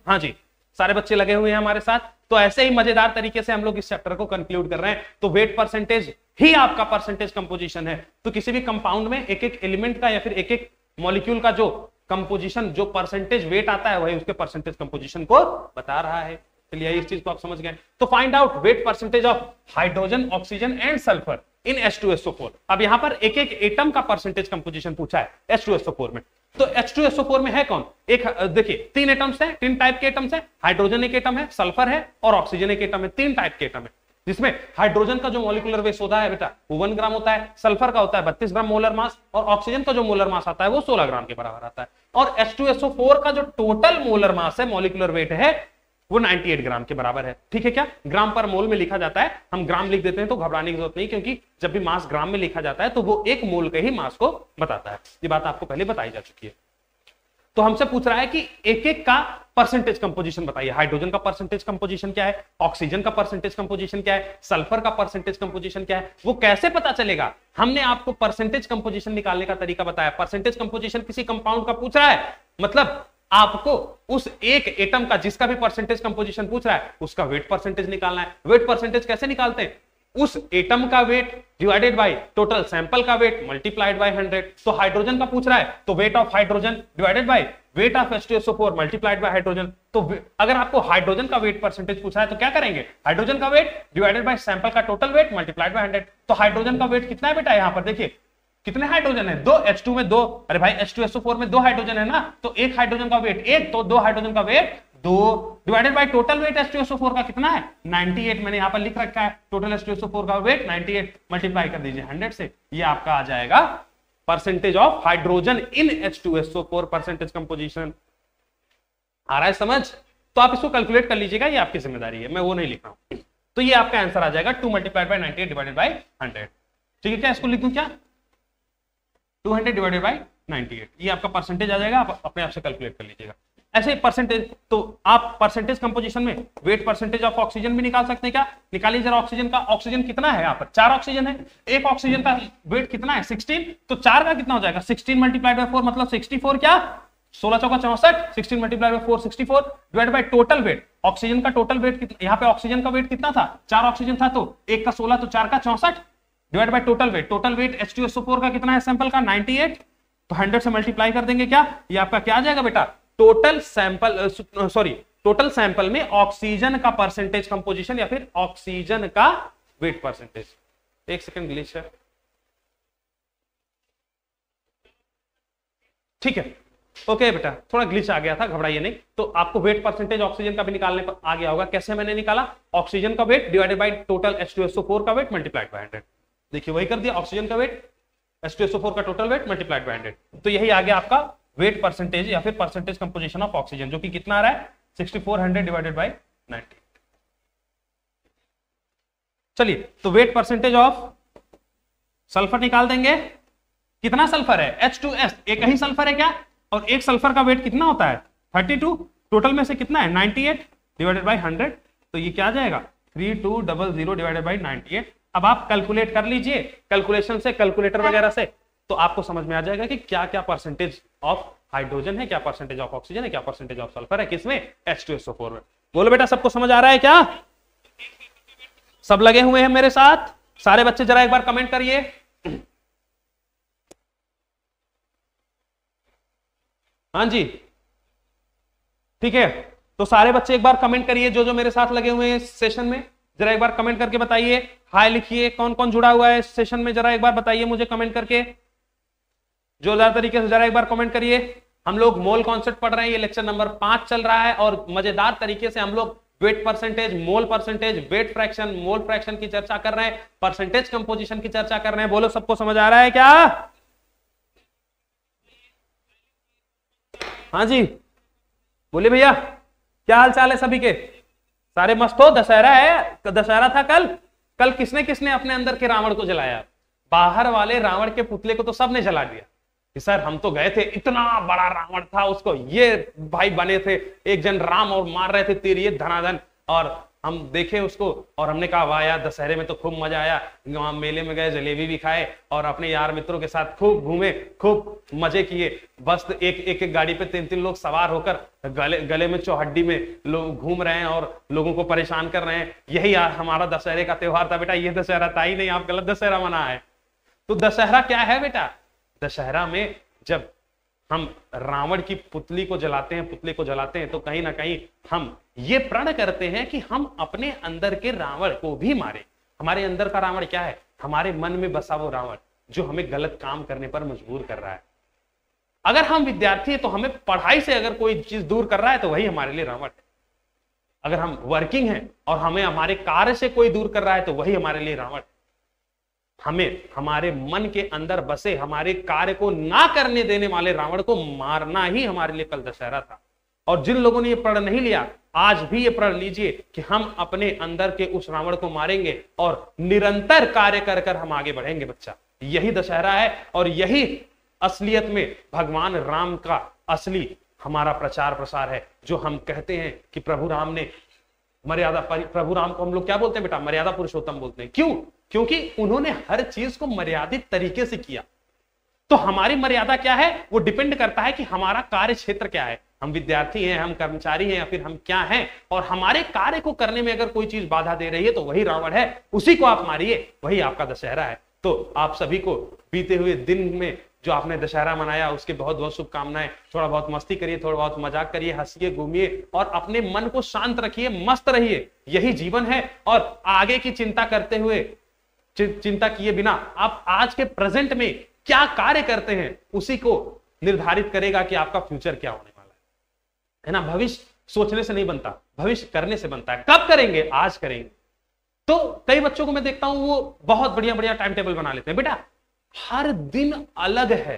A: हाँ जी, सारे बच्चे लगे हुए हैं हमारे साथ। तो ऐसे ही मजेदार तरीके से हम लोग इस चैप्टर को कंक्लूड कर रहे हैं। तो वेट परसेंटेज ही आपका परसेंटेज कंपोजिशन है। तो किसी भी कंपाउंड में एक एक एलिमेंट का या फिर एक एक मॉलिक्यूल का जो कंपोजिशन, जो परसेंटेज वेट आता है वही उसके परसेंटेज कंपोजिशन को बता रहा है। चलिए इस चीज को आप समझ गए। तो find out wait percentage of hydrogen, oxygen and sulphur in H2SO4। अब यहां पर एक एक एटम का परसेंटेज कंपोजिशन पूछा है H2SO4 में। तो H2SO4 में है कौन, एक देखिए 3 एटम्स है, 3 टाइप के एटम्स है, हाइड्रोजन एक एटम है, सल्फर है और ऑक्सीजन एक एटम है, 3 टाइप के एटम है। जिसमें हाइड्रोजन का जो मॉलिक्यूलर वेट होता है बेटा वो 1 ग्राम होता है, सल्फर का होता है 32 ग्राम मोलर मास, और ऑक्सीजन का जो मोलर मास आता है वो 16 ग्राम के बराबर आता है। और H2SO4 का जो टोटल मोलर मास है, मॉलिक्यूलर वेट है, वो 98 ग्राम के बराबर है। ठीक है क्या? ग्राम पर मोल में लिखा जाता है, हम ग्राम लिख देते हैं तो घबराने की जरूरत नहीं, क्योंकि जब भी मास ग्राम में लिखा जाता है तो वो एक मोल के ही मास को बताता है। ये बात आपको पहले बताई जा चुकी है। तो हमसे पूछ रहा है कि एक एक का परसेंटेज कंपोजिशन बताइए। हाइड्रोजन का परसेंटेज कंपोजिशन क्या है, ऑक्सीजन का परसेंटेज कंपोजिशन क्या है, सल्फर का परसेंटेज कंपोजिशन क्या है, वो कैसे पता चलेगा? हमने आपको परसेंटेज कंपोजिशन निकालने का तरीका बताया। परसेंटेज कंपोजिशन किसी कंपाउंड का पूछ रहा है, मतलब आपको उस एक एटम का जिसका भी परसेंटेज कंपोजिशन पूछ रहा है उसका वेट परसेंटेज निकालना है। वेट परसेंटेज कैसे निकालते हैं? उस एटम का weight divided by total sample का वेट मल्टीप्लाइड बाय 100। तो हाइड्रोजन का पूछ रहा है तो weight of hydrogen divided by weight of H2SO4 multiplied by hydrogen. तो अगर आपको हाइड्रोजन का वेट परसेंटेज पूछा है तो क्या करेंगे? हाइड्रोजन का वेट डिवाइडेड बाय सैंपल का टोटल वेट मल्टीप्लाइड बाय 100। तो हाइड्रोजन का वेट कितना है बेटा? यहां पर देखिए कितने हाइड्रोजन है, 2, H2 में 2, अरे भाई H2SO4 में 2 हाइड्रोजन है ना, तो एक हाइड्रोजन का वेट 1, तो 2 हाइड्रोजन का weight 2 divided by total weight H2SO4 का कितना है? 98। मैंने यहां पर लिख रखा है टोटल H2SO4 का वेट 98, मल्टीप्लाई कर दीजिए 100 से, ये आपका आ जाएगा percentage of hydrogen in H2SO4 percentage composition. आ रहा है समझ? तो आप इसको कैलकुलेट कर लीजिएगा, ये आपकी जिम्मेदारी है, मैं वो नहीं लिख रहा हूं। तो ये आपका आंसर आ जाएगा 2 मल्टीप्लाइड बाय 98 डिवाइडेड बाय 100। ठीक है क्या? इसको लिख दूं क्या? 200 डिवाइडेड बाय 98, ये आपका परसेंटेज आ जाएगा, आप अपने आप से कैलकुलेट कर लीजिएगा। ऐसे परसेंटेज, तो आप परसेंटेज कंपोजिशन में वेट परसेंटेज ऑफ ऑक्सीजन भी निकाल सकते हैं क्या? निकालिए जरा ऑक्सीजन का। ऑक्सीजन कितना है? यहाँ पर 4 ऑक्सीजन है, एक ऑक्सीजन का वेट कितना है? 16, तो 4 का कितना हो जाएगा? 16 मल्टीप्लाइड बाय 4 मतलब 64, क्या 16 चौका 64, 16 multiplied by 4 64 divide by total wait. Oxygen का टोटल वेट कितना? यहाँ पे ऑक्सीजन का वेट कितना था? 4 ऑक्सीजन था, तो एक का 16 तो 4 का 64 divide by total weight. Total weight H2SO4 का कितना है सैंपल का? 98, तो 100 से मल्टीप्लाई कर देंगे क्या? ये आपका क्या आ जाएगा बेटा? Total sample, sorry total sample में ऑक्सीजन का परसेंटेज कंपोजिशन या फिर ऑक्सीजन का वेट परसेंटेज। एक सेकंड ग्लिच है, ठीक है ओके बेटा, थोड़ा ग्लिच आ गया था, घबराइए नहीं। तो आपको वेट परसेंटेज ऑक्सीजन का भी निकालने पर आ गया होगा। कैसे मैंने निकाला? ऑक्सीजन का weight divided by total H2SO4 का वेट मल्टीप्लाइड बाय 100। देखिए वही कर दिया, ऑक्सीजन का वेट H2SO4 का टोटल वेट मल्टीप्लाइड बाय 100। तो यही आ गया आपका वेट परसेंटेज या फिर परसेंटेज कंपोजिशन ऑफ ऑक्सीजन, जो कि कितना आ रहा है? 6400 डिवाइडेड बाय 90। चलिए तो वेट परसेंटेज ऑफ सल्फर निकाल देंगे। कितना सल्फर है? H2S, एक ही सल्फर है क्या? और एक सल्फर का वेट कितना होता है? 32, टोटल में से कितना है? 98 डिवाइडेड बाय 100, तो ये क्या आ जाएगा? 3200 डिवाइडेड बाय 98। अब आप कैलकुलेट कर लीजिए, कैलकुलेशन से, कैलकुलेटर वगैरह से, तो आपको समझ में आ जाएगा कि क्या क्या परसेंटेज ऑफ हाइड्रोजन है, क्या परसेंटेज ऑफ ऑक्सीजन है, क्या परसेंटेज ऑफ सल्फर है, किसमें? H2SO4 में। बोलो बेटा, सबको समझ आ रहा है क्या? सब लगे हुए हैं मेरे साथ? सारे बच्चे जरा एक बार कमेंट करिए। हाँ जी ठीक है, तो सारे बच्चे एक बार कमेंट करिए, जो जो मेरे साथ लगे हुए हैं सेशन में, जरा एक बार कमेंट करके बताइए, हाय लिखिए। कौन कौन जुड़ा हुआ है सेशन में, जरा एक बार बताइए मुझे कमेंट करके, जोरदार तरीके से जरा एक बार कमेंट करिए। हम लोग मोल कॉन्सेप्ट पढ़ रहे हैं, ये लेक्चर नंबर 5 चल रहा है, और मजेदार तरीके से हम लोग weight percentage, mole percentage, weight fraction, mole fraction की चर्चा कर रहे हैं, परसेंटेज कंपोजिशन की चर्चा कर रहे हैं। बोलो सबको समझ आ रहा है क्या? हाँ जी बोलिए भैया, क्या हाल चाल है सभी के? सारे मस्त हो? दशहरा है, दशहरा था कल। कल किसने किसने अपने अंदर के रावण को जलाया? बाहर वाले रावण के पुतले को तो सबने जला दिया कि सर हम तो गए थे, इतना बड़ा रावण था, उसको ये भाई बने थे, एक जन राम और मार रहे थे तीर ये धनाधन, और हम देखे उसको और हमने कहा वाह यार दशहरे में तो खूब मजा आया। वहां मेले में गए, जलेबी भी खाए और अपने यार मित्रों के साथ खूब घूमे, खूब मजे किए। बस एक एक गाड़ी पे 3-3 लोग सवार होकर गले में चौहड्डी में लोग घूम रहे हैं और लोगों को परेशान कर रहे हैं। यही यार हमारा दशहरे का त्योहार था बेटा। ये दशहरा था ही नहीं, आप गलत दशहरा मना है। तो दशहरा क्या है बेटा? दशहरा में जब हम रावण की पुतली को जलाते हैं, पुतले को जलाते हैं, तो कहीं ना कहीं हम ये प्रण करते हैं कि हम अपने अंदर के रावण को भी मारें। हमारे अंदर का रावण क्या है? हमारे मन में बसा वो रावण जो हमें गलत काम करने पर मजबूर कर रहा है। अगर हम विद्यार्थी हैं तो हमें पढ़ाई से अगर कोई चीज दूर कर रहा है तो वही हमारे लिए रावण है। अगर हम वर्किंग हैं और हमें हमारे कार्य से कोई दूर कर रहा है तो वही हमारे लिए रावण। हमें हमारे मन के अंदर बसे हमारे कार्य को ना करने देने वाले रावण को मारना ही हमारे लिए कल दशहरा था। और जिन लोगों ने ये प्रण नहीं लिया, आज भी ये प्रण लीजिए कि हम अपने अंदर के उस रावण को मारेंगे और निरंतर कार्य कर कर हम आगे बढ़ेंगे बच्चा। यही दशहरा है और यही असलियत में भगवान राम का असली हमारा प्रचार प्रसार है। जो हम कहते हैं कि प्रभु राम ने मर्यादा, प्रभु राम को हम लोग क्या बोलते हैं बेटा? मर्यादा पुरुषोत्तम बोलते हैं। क्यों? क्योंकि उन्होंने हर चीज को मर्यादित तरीके से किया। तो हमारी मर्यादा क्या है वो डिपेंड करता है कि हमारा कार्य क्षेत्र क्या है। हम विद्यार्थी हैं, हम कर्मचारी हैं, या फिर हम क्या हैं। और हमारे कार्य को करने में अगर कोई चीज बाधा दे रही है तो वही रावण है, उसी को आप मारिए, वही आपका दशहरा है। तो आप सभी को बीते हुए दिन में जो आपने दशहरा मनाया उसके बहुत बहुत शुभकामनाएं। थोड़ा बहुत मस्ती करिए, थोड़ा बहुत मजाक करिए, हंसिए, घूमिए और अपने मन को शांत रखिए, मस्त रहिए। यही जीवन है। और आगे की चिंता करते हुए, चिंता किए बिना आप आज के प्रेजेंट में क्या कार्य करते हैं उसी को निर्धारित करेगा कि आपका फ्यूचर क्या होने वाला है ना। भविष्य सोचने से नहीं बनता, भविष्य करने से बनता है। कब करेंगे? आज करेंगे। तो कई बच्चों को मैं देखता हूं वो बहुत बढ़िया बढ़िया टाइम टेबल बना लेते हैं। बेटा हर दिन अलग है।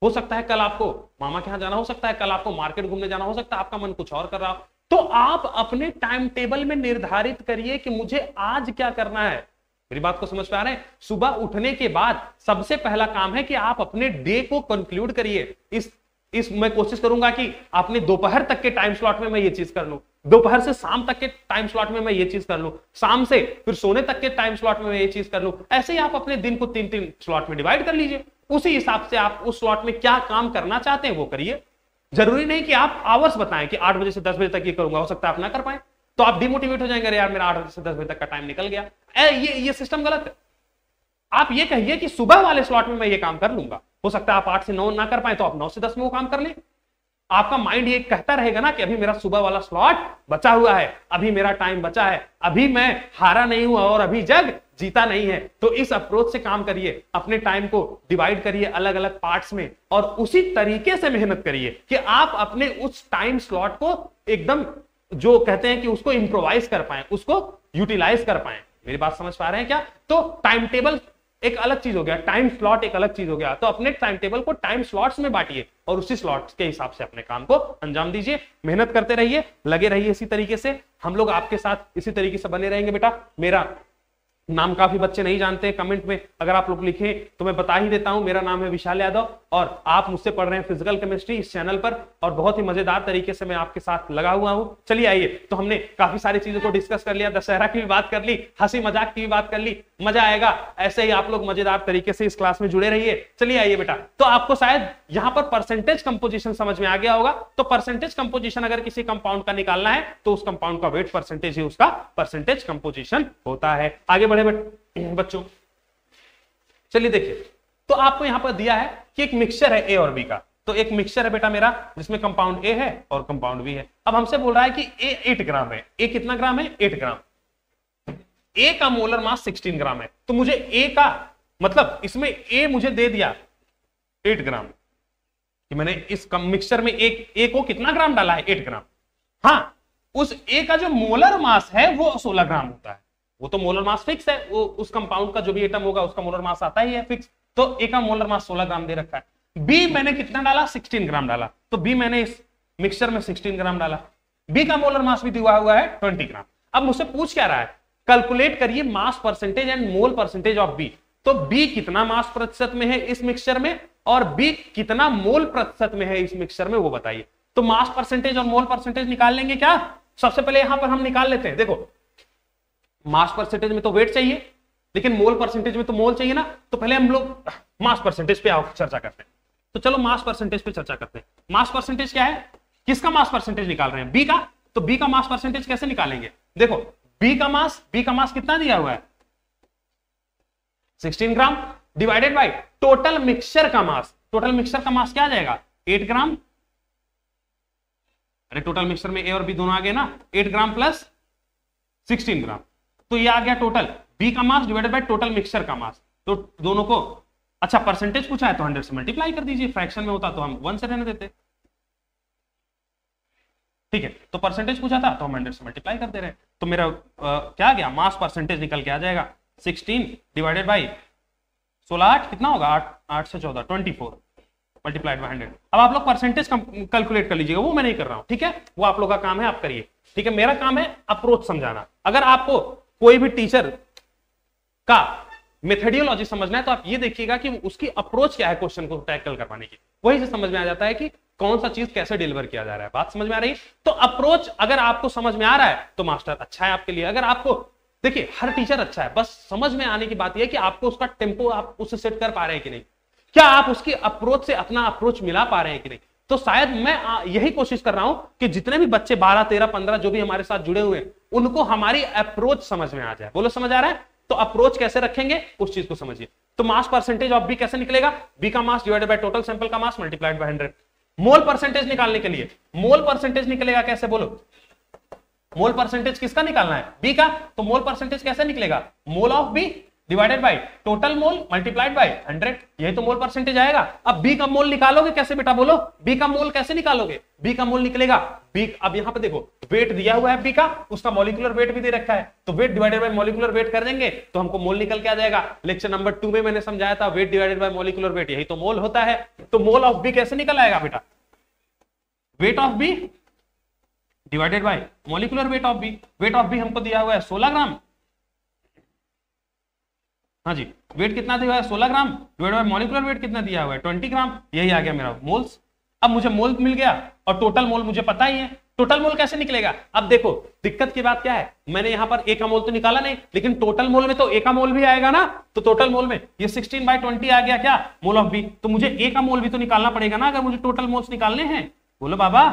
A: हो सकता है कल आपको मामा के यहां जाना, हो सकता है कल आपको मार्केट घूमने जाना, हो सकता है आपका मन कुछ और कर रहा हो। तो आप अपने टाइम टेबल में निर्धारित करिए कि मुझे आज क्या करना है। मेरी बात को समझ पा रहे हैं? सुबह उठने के बाद सबसे पहला काम है कि आप अपने डे को कंक्लूड करिए। इस मैं कोशिश करूंगा कि आपने दोपहर तक के टाइम स्लॉट में मैं ये चीज कर लूं, दोपहर से शाम तक के टाइम स्लॉट में मैं ये चीज कर लूं, शाम से फिर सोने तक के टाइम स्लॉट में मैं ये चीज कर लूं। ऐसे ही आप अपने दिन को 3-3 स्लॉट में डिवाइड कर लीजिए। उसी हिसाब से आप उस स्लॉट में क्या काम करना चाहते हैं वो करिए। जरूरी नहीं कि आप आवर्स बताएं कि 8 बजे से 10 बजे तक ये करूंगा, हो सकता है आप ना कर पाए तो आप डिमोटिवेट हो जाएंगे। यार मेरा 8 बजे से 10 बजे तक का टाइम निकल गया। ये सिस्टम गलत है। आप ये कहिए कि सुबह वाले स्लॉट में मैं ये काम कर लूंगा। हो सकता है आप 8 से 9 ना कर पाए तो आप 9 से 10 में वो काम कर लें। आपका माइंड ये कहता रहेगा ना कि अभी मेरा सुबह वाला स्लॉट बचा हुआ है, अभी मेरा टाइम बचा है, अभी मैं हारा नहीं हुआ और अभी जग जीता नहीं है। तो इस अप्रोच से काम करिए, अपने टाइम को डिवाइड करिए अलग अलग पार्ट्स में और उसी तरीके से मेहनत करिए कि आप अपने उस टाइम स्लॉट को एकदम जो कहते हैं कि उसको इंप्रोवाइज कर पाए, उसको यूटिलाइज कर पाए। मेरी बात समझ पा रहे हैं क्या? तो टाइम टेबल एक अलग चीज हो गया, टाइम स्लॉट एक अलग चीज हो गया। तो अपने टाइम टेबल को टाइम स्लॉट्स में बांटिए और उसी स्लॉट्स के हिसाब से अपने काम को अंजाम दीजिए। मेहनत करते रहिए, लगे रहिए इसी तरीके से। हम लोग आपके साथ इसी तरीके से बने रहेंगे। बेटा मेरा नाम काफी बच्चे नहीं जानते, कमेंट में अगर आप लोग लिखें तो मैं बता ही देता हूं। मेरा नाम है विशाल यादव और आप मुझसे पढ़ रहे हैं फिजिकल केमिस्ट्री इस चैनल पर और बहुत ही मजेदार तरीके से मैं आपके साथ लगा हुआ हूं। चलिए आइए, तो हमने काफी सारी चीजों को डिस्कस कर लिया, दशहरा की भी बात कर ली, हंसी मजाक की भी बात कर ली। मजा आएगा, ऐसे ही आप लोग मजेदार तरीके से इस क्लास में जुड़े रहिए। चलिए आइए बेटा, तो आपको शायद यहां पर परसेंटेज कंपोजिशन समझ में आ गया होगा। तो परसेंटेज कंपोजिशन अगर किसी कंपाउंड का निकालना है तो उस कंपाउंड का वेट परसेंटेज ही उसका परसेंटेज कंपोजिशन होता है। आगे बढ़े बच्चों, चलिए देखिए, तो आपको यहां पर दिया है कि एक मिक्सचर है ए और बी का। तो एक मिक्सचर है बेटा मेरा जिसमें कंपाउंड ए है और कंपाउंड बी है। अब हमसे बोल रहा है कि ए 8 ग्राम है। ए कितना ग्राम है? 8 ग्राम। ए का मोलर मास 16 ग्राम है। तो मुझे ए का मतलब इसमें ए मुझे दे दिया 8 ग्राम कि मैंने इस मिक्सचर में ए को कितना ग्राम डाला है? 8 ग्राम। हाँ, उस ए का जो मोलर मास है वो 16 ग्राम होता है। वो तो मोलर मास फिक्स है, वो उस कंपाउंड का जो भी एटम होगा उसका मोलर मास आता ही है फिक्स। तो ए का मोलर मास 16 ग्राम दे रखा है। बी मैंने कितना डाला? 16 ग्राम डाला। तो बी मैंने इस मिक्सचर में 16 ग्राम डाला। बी का मोलर मास भी दिया हुआ है 20 ग्राम। अब मुझसे पूछ क्या रहा है? कैलकुलेट करिए mass percentage and mole percentage of B. तो बी कितना मास प्रतिशत में है इस मिक्सचर में और बी कितना मोल प्रतिशत में है इस मिक्सचर में, वो बताइए। तो मास परसेंटेज और मोल परसेंटेज निकाल लेंगे क्या? सबसे पहले यहां पर हम निकाल लेते हैं। देखो, मास परसेंटेज में तो वेट चाहिए लेकिन मोल परसेंटेज में तो मोल चाहिए ना। तो पहले हम लोग मास परसेंटेज पे चर्चा करते हैं। तो चलो मास परसेंटेज पे चर्चा करते हैं। मास परसेंटेज क्या है? किसका मास परसेंटेज निकाल रहे हैं? बी का। तो बी का मास परसेंटेज कैसे निकालेंगे? देखो, बी का मास कितना दिया हुआ है? 16 gram divided by total mixture का मास। टोटल मिक्सचर का मास क्या आ जाएगा? 8 ग्राम। अरे टोटल मिक्सचर में ए और बी दोनों आ गए ना। 8 ग्राम प्लस 16 ग्राम, तो ये आ गया टोटल बी का mass divided by total mixture का मास। तो दोनों को, अच्छा परसेंटेज पूछा है तो 100 से मल्टीप्लाई कर दीजिए। फ्रैक्शन में होता तो हम 1 से रहने देते। ठीक है, तो परसेंटेज पूछा था तो हम 100 से मल्टीप्लाई कर दे रहे हैं, तो मेरा क्या गया, मास परसेंटेज निकल के आ जाएगा 16 डिवाइडेड बाई 16 8 कितना होगा, 8 से 14 24 मल्टीप्लाइड बाय 100। अब आप लोग परसेंटेज कैलकुलेट कर लीजिएगा, वो मैं नहीं कर रहा हूं, ठीक है, वो आप लोग का काम है, आप करिए, ठीक है। मेरा काम है अप्रोच समझाना। अगर आपको कोई भी टीचर का मेथोडियोलॉजी समझना है तो आप ये देखिएगा कि उसकी अप्रोच क्या है क्वेश्चन को टैकल करवाने की, वही से समझ में आ जाता है कि कौन सा चीज कैसे डिलीवर किया जा रहा है। बात समझ में आ रही है? तो अप्रोच अगर आपको समझ में आ रहा है तो मास्टर अच्छा है आपके लिए। अगर आपको, देखिए हर टीचर अच्छा है, बस समझ में आने की बात यह है कि आपको उसका टेम्पो आप उससे सेट कर पा रहे हैं कि नहीं, क्या आप उसकी अप्रोच से अपना अप्रोच मिला पा रहे हैं कि नहीं। तो शायद मैं यही कोशिश कर रहा हूं कि जितने भी बच्चे 12 13 15 जो भी हमारे साथ जुड़े हुए हैं उनको हमारी अप्रोच समझ में आ जाए। बोलो समझ आ रहा है? तो अप्रोच कैसे रखेंगे उस चीज को समझिए। तो मास परसेंटेज ऑफ बी कैसे निकलेगा, बी का mass divided by total sample का mass multiplied by 100। Mole percentage निकालने के लिए मोल परसेंटेज निकलेगा कैसे, बोलो मोल परसेंटेज किसका निकालना है, बी का, तो मोल परसेंटेज कैसे निकलेगा, mole of B divided by total mole multiplied by 100, यही तो मोल परसेंटेज आएगा। अब बी का मोल निकालोगे कैसे बेटा, बोलो बी का मोल कैसे निकालोगे, बी का मोल निकलेगा बी, अब यहां पे देखो वेट दिया हुआ है बी का, उसका मॉलिक्यूलर वेट भी दे रखा है, तो weight divided by molecular wait कर देंगे तो हमको मोल निकल के आ जाएगा। लेक्चर नंबर 2 में मैंने समझाया था weight divided by molecular wait, यही तो मोल होता है। तो मोल ऑफ बी कैसे निकल आएगा बेटा, weight of B divided by molecular weight of B. Weight of B हमको दिया हुआ है 16 ग्राम, हाँ जी, वेट कितना दिया हुआ है 16 gram divided by molecular wait कितना दिया हुआ है 20 ग्राम, यही आ गया मेरा मोल्स। अब मुझे मोल मिल गया और टोटल मोल मुझे पता ही है, टोटल मोल कैसे निकलेगा। अब देखो दिक्कत की बात क्या है, मैंने यहां पर ए का मोल तो निकाला नहीं, लेकिन टोटल मोल में तो ए का मोल भी आएगा ना, तो टोटल मोल में ये 16/20 आ गया क्या, मोल ऑफ बी, तो मुझे ए का मोल भी तो निकालना पड़ेगा ना अगर मुझे टोटल मोल्स निकालने हैं। बोलो बाबा,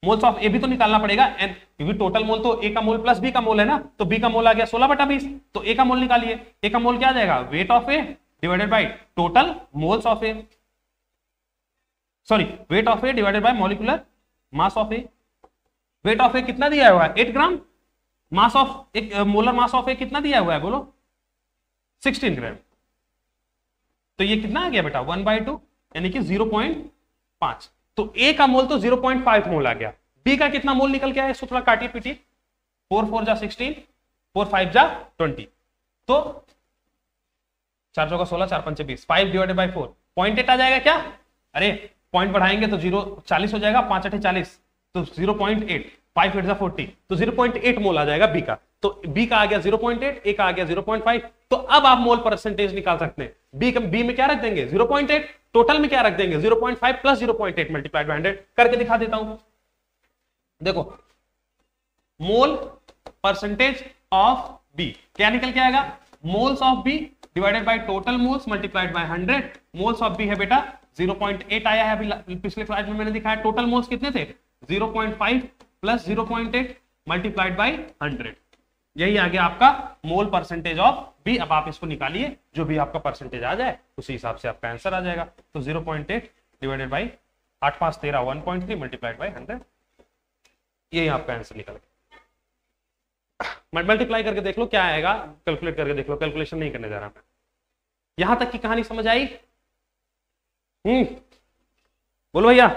A: मोल्स ऑफ ए भी तो निकालना पड़ेगा, क्योंकि टोटल मोल तो ए का मोल प्लस बी का मोल है ना, तो बी का मोल आ गया 16/20, तो ए का मोल निकालिए। ए का मोल क्या आ जाएगा, weight of A divided by total moles of A, sorry weight of A divided by molecular mass of A. Weight of A कितना दिया हुआ है 8 ग्राम, मास ऑफ एक मोलर मास ऑफ ए कितना दिया हुआ है, बोलो 16 ग्राम, तो ये कितना आ गया बेटा 1/2 यानी कि 0.5, तो ए का मोल तो 0.5 मोल आ गया। बी का कितना मोल निकल के आया, इसको थोड़ा काटिए पीटिए, 4 4 जा 16, 4 5 जा 20, तो 4 4 16, 4 5 20, 5 डिवाइडेड बाय 4 0.8 आ जाएगा क्या, अरे पॉइंट बढ़ाएंगे तो 40 हो जाएगा, 5 8 40, तो 0.8, 5 8 जा 40, तो 0.8 मोल आ जाएगा बी का। तो बी का आ गया 0.8, ए का आ गया 0.5, तो अब आप मोल परसेंटेज निकाल सकते हैं। बी में क्या रख देंगे 0.8, टोटल में क्या रख देंगे 0.5 प्लस 0.8 मल्टीप्लाइड बाय 100, करके दिखा देता हूं। देखो मोल परसेंटेज ऑफ बी क्या निकल के आएगा, moles of B divided by total moles multiplied by 100। Moles of B है बेटा 0.8 आया है, अभी पिछले स्लाइड में मैंने दिखाया। टोटल मोल्स कितने थे 0.5 प्लस 0.8 मल्टीप्लाइड बाय 100, यही आ गया आपका मोल परसेंटेज ऑफ बी। अब आप इसको निकालिए, जो भी आपका परसेंटेज आ जाए उसी हिसाब से आपका आंसर आ जाएगा। तो 0.8 डिवाइडेड बाई 8 5 13 1.3 मल्टीप्लाइड बाई 100, यही आपका आंसर निकल गया। मल्टीप्लाई करके देख लो क्या आएगा, कैलकुलेट करके देख लो, कैलकुलेशन नहीं करने जा रहा मैं। यहां तक की कहानी समझ आई? बोलो भैया,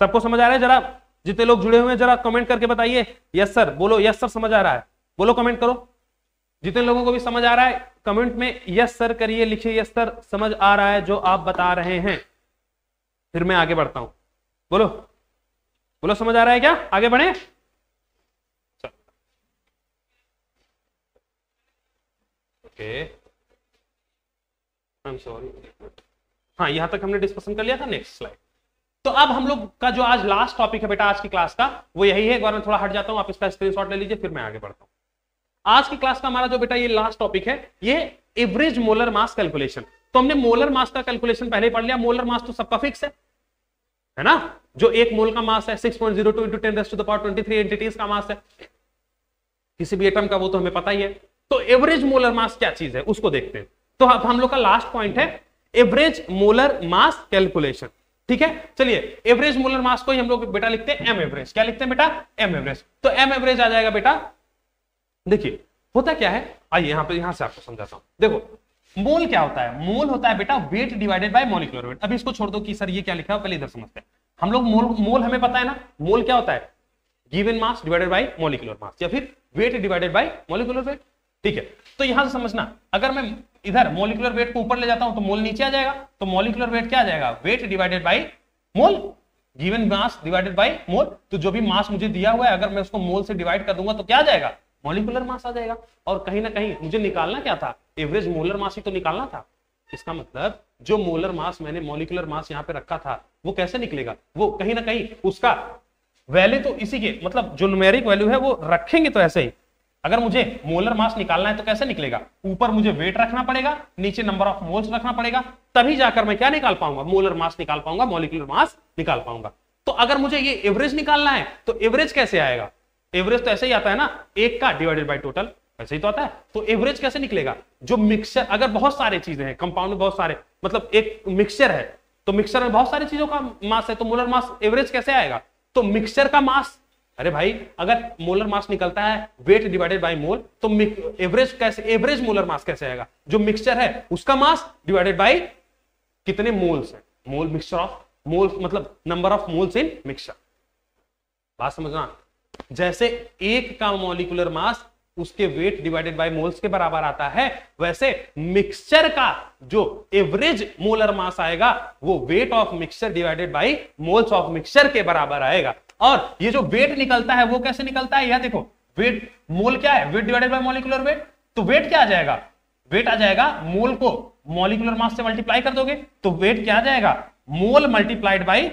A: सबको समझ आ रहा है? जरा जितने लोग जुड़े हुए हैं जरा कमेंट करके बताइए यस सर, बोलो यस सर समझ आ रहा है, बोलो कमेंट करो। जितने लोगों को भी समझ आ रहा है कमेंट में यस सर करिए, लिखिए यस सर समझ आ रहा है जो आप बता रहे हैं, फिर मैं आगे बढ़ता हूं। बोलो बोलो समझ आ रहा है क्या, आगे बढ़े। ओके आई एम सॉरी, हाँ यहां तक हमने डिस्कशन कर लिया था। Next slide. तो अब हम लोग का जो आज लास्ट टॉपिक है बेटा आज की क्लास का, वो यही है। एक बार मैं थोड़ा हट जाता हूं, आप इसका स्क्रीनशॉट ले लीजिए, फिर मैं आगे बढ़ता हूं। आज की क्लास का हमारा जो बेटा ये लास्ट टॉपिक है, ये एवरेज मोलर मास कैलकुलेशन। तो हमने मोलर मास का कैलकुलेशन पहले ही पढ़ लिया। मोलर मास तो सबका फिक्स है ना, जो एक मोल का मास है 6.02 × 10⁻23 एंटिटीज का मास है किसी भी एटम का, वो तो हमें पता ही है। तो एवरेज मोलर मास क्या चीज है उसको देखते हैं। तो अब हम लोग का लास्ट पॉइंट है एवरेज मोलर मास कैलकुलेशन। ठीक है, चलिए एवरेज मोलर मास को ही हम लोग बेटा लिखते हैं एम एवरेज। क्या लिखते हैं बेटा, एम एवरेज। तो एम एवरेज आ जाएगा बेटा, देखिए होता क्या है, आइए यहां से आपको समझाता हूं। देखो मोल क्या होता है, मोल होता है बेटा weight divided by molecular wait. अभी इसको छोड़ दो कि सर ये क्या लिखा है, पहले इधर समझते हैं। हम लोग मोल मोल हमें पता है ना, मोल क्या होता है, given mass divided by molecular मास या फिर weight divided by molecular wait. ठीक है, तो यहां से समझना, अगर मैं इधर मॉलिक्यूलर वेट को ऊपर ले जाता हूं तो मोल नीचे आ जाएगा, तो मॉलिक्यूलर वेट क्या आ जाएगा, weight divided by mole, given mass divided by मोल। तो जो भी मास मुझे दिया हुआ है अगर मैं उसको मोल से डिवाइड कर दूंगा तो क्या आ जाएगा, मॉलिक्यूलर मास आ जाएगा। और कहीं ना कहीं मुझे निकालना क्या था, एवरेज मोलर मास ही तो निकालना था। इसका मतलब जो मोलर मास मैंने मॉलिक्यूलर मास यहाँ पे रखा था वो कैसे निकलेगा, वो कहीं ना कहीं उसका वैल्यू तो इसी के, मतलब जो न्यूमेरिक वैल्यू है वो रखेंगे तो ऐसे ही। अगर मुझे मोलर मास निकालना है तो कैसे निकलेगा, ऊपर मुझे वेट रखना पड़ेगा, नीचे नंबर ऑफ मोल्स रखना पड़ेगा, तभी जाकर मैं क्या निकाल पाऊंगा, मोलर मास निकाल पाऊंगा, मॉलिक्यूलर मास निकाल पाऊंगा। तो अगर मुझे ये एवरेज निकालना है तो एवरेज कैसे आएगा, एवरेज तो ऐसे ही आता है ना, एक का डिवाइडेड बाय टोटल, ऐसे ही तो आता है। तो एवरेज कैसे निकलेगा, जो मिक्सचर, अगर बहुत सारे चीजें हैं कंपाउंड में, बहुत सारे, मतलब एक मिक्सचर है तो मिक्सचर में बहुत सारी चीजों का मास है, तो मोलर मास एवरेज कैसे आएगा, तो मिक्सचर का मास, अरे भाई अगर मोलर मास निकलता है वेट डिवाइडेड बाय मोल तो एवरेज कैसे, एवरेज मोलर मास कैसे आएगा, जो मिक्सचर है उसका मास डिवाइडेड बाय कितने मोल्स है, मोल मिक्सचर ऑफ मोल्स, मतलब number of moles in mixture. बात समझना, जैसे एक का मॉलिक्यूलर मास उसके वेट डिवाइडेड बाय मोल्स के बराबर आता है, वैसे मिक्सचर का जो एवरेज मोलर मास आएगा वो wait of mixture divided bye moles of mixture के बराबर आएगा। और ये जो वेट निकलता है वो कैसे निकलता है, यह देखो, वेट मोल क्या है, weight divided by molecular weight, तो वेट क्या आ जाएगा, वेट आ जाएगा, मोल को मॉलिक्यूलर मास से मल्टीप्लाई कर दोगे तो वेट क्या आ जाएगा, मोल मल्टीप्लाइड बाय,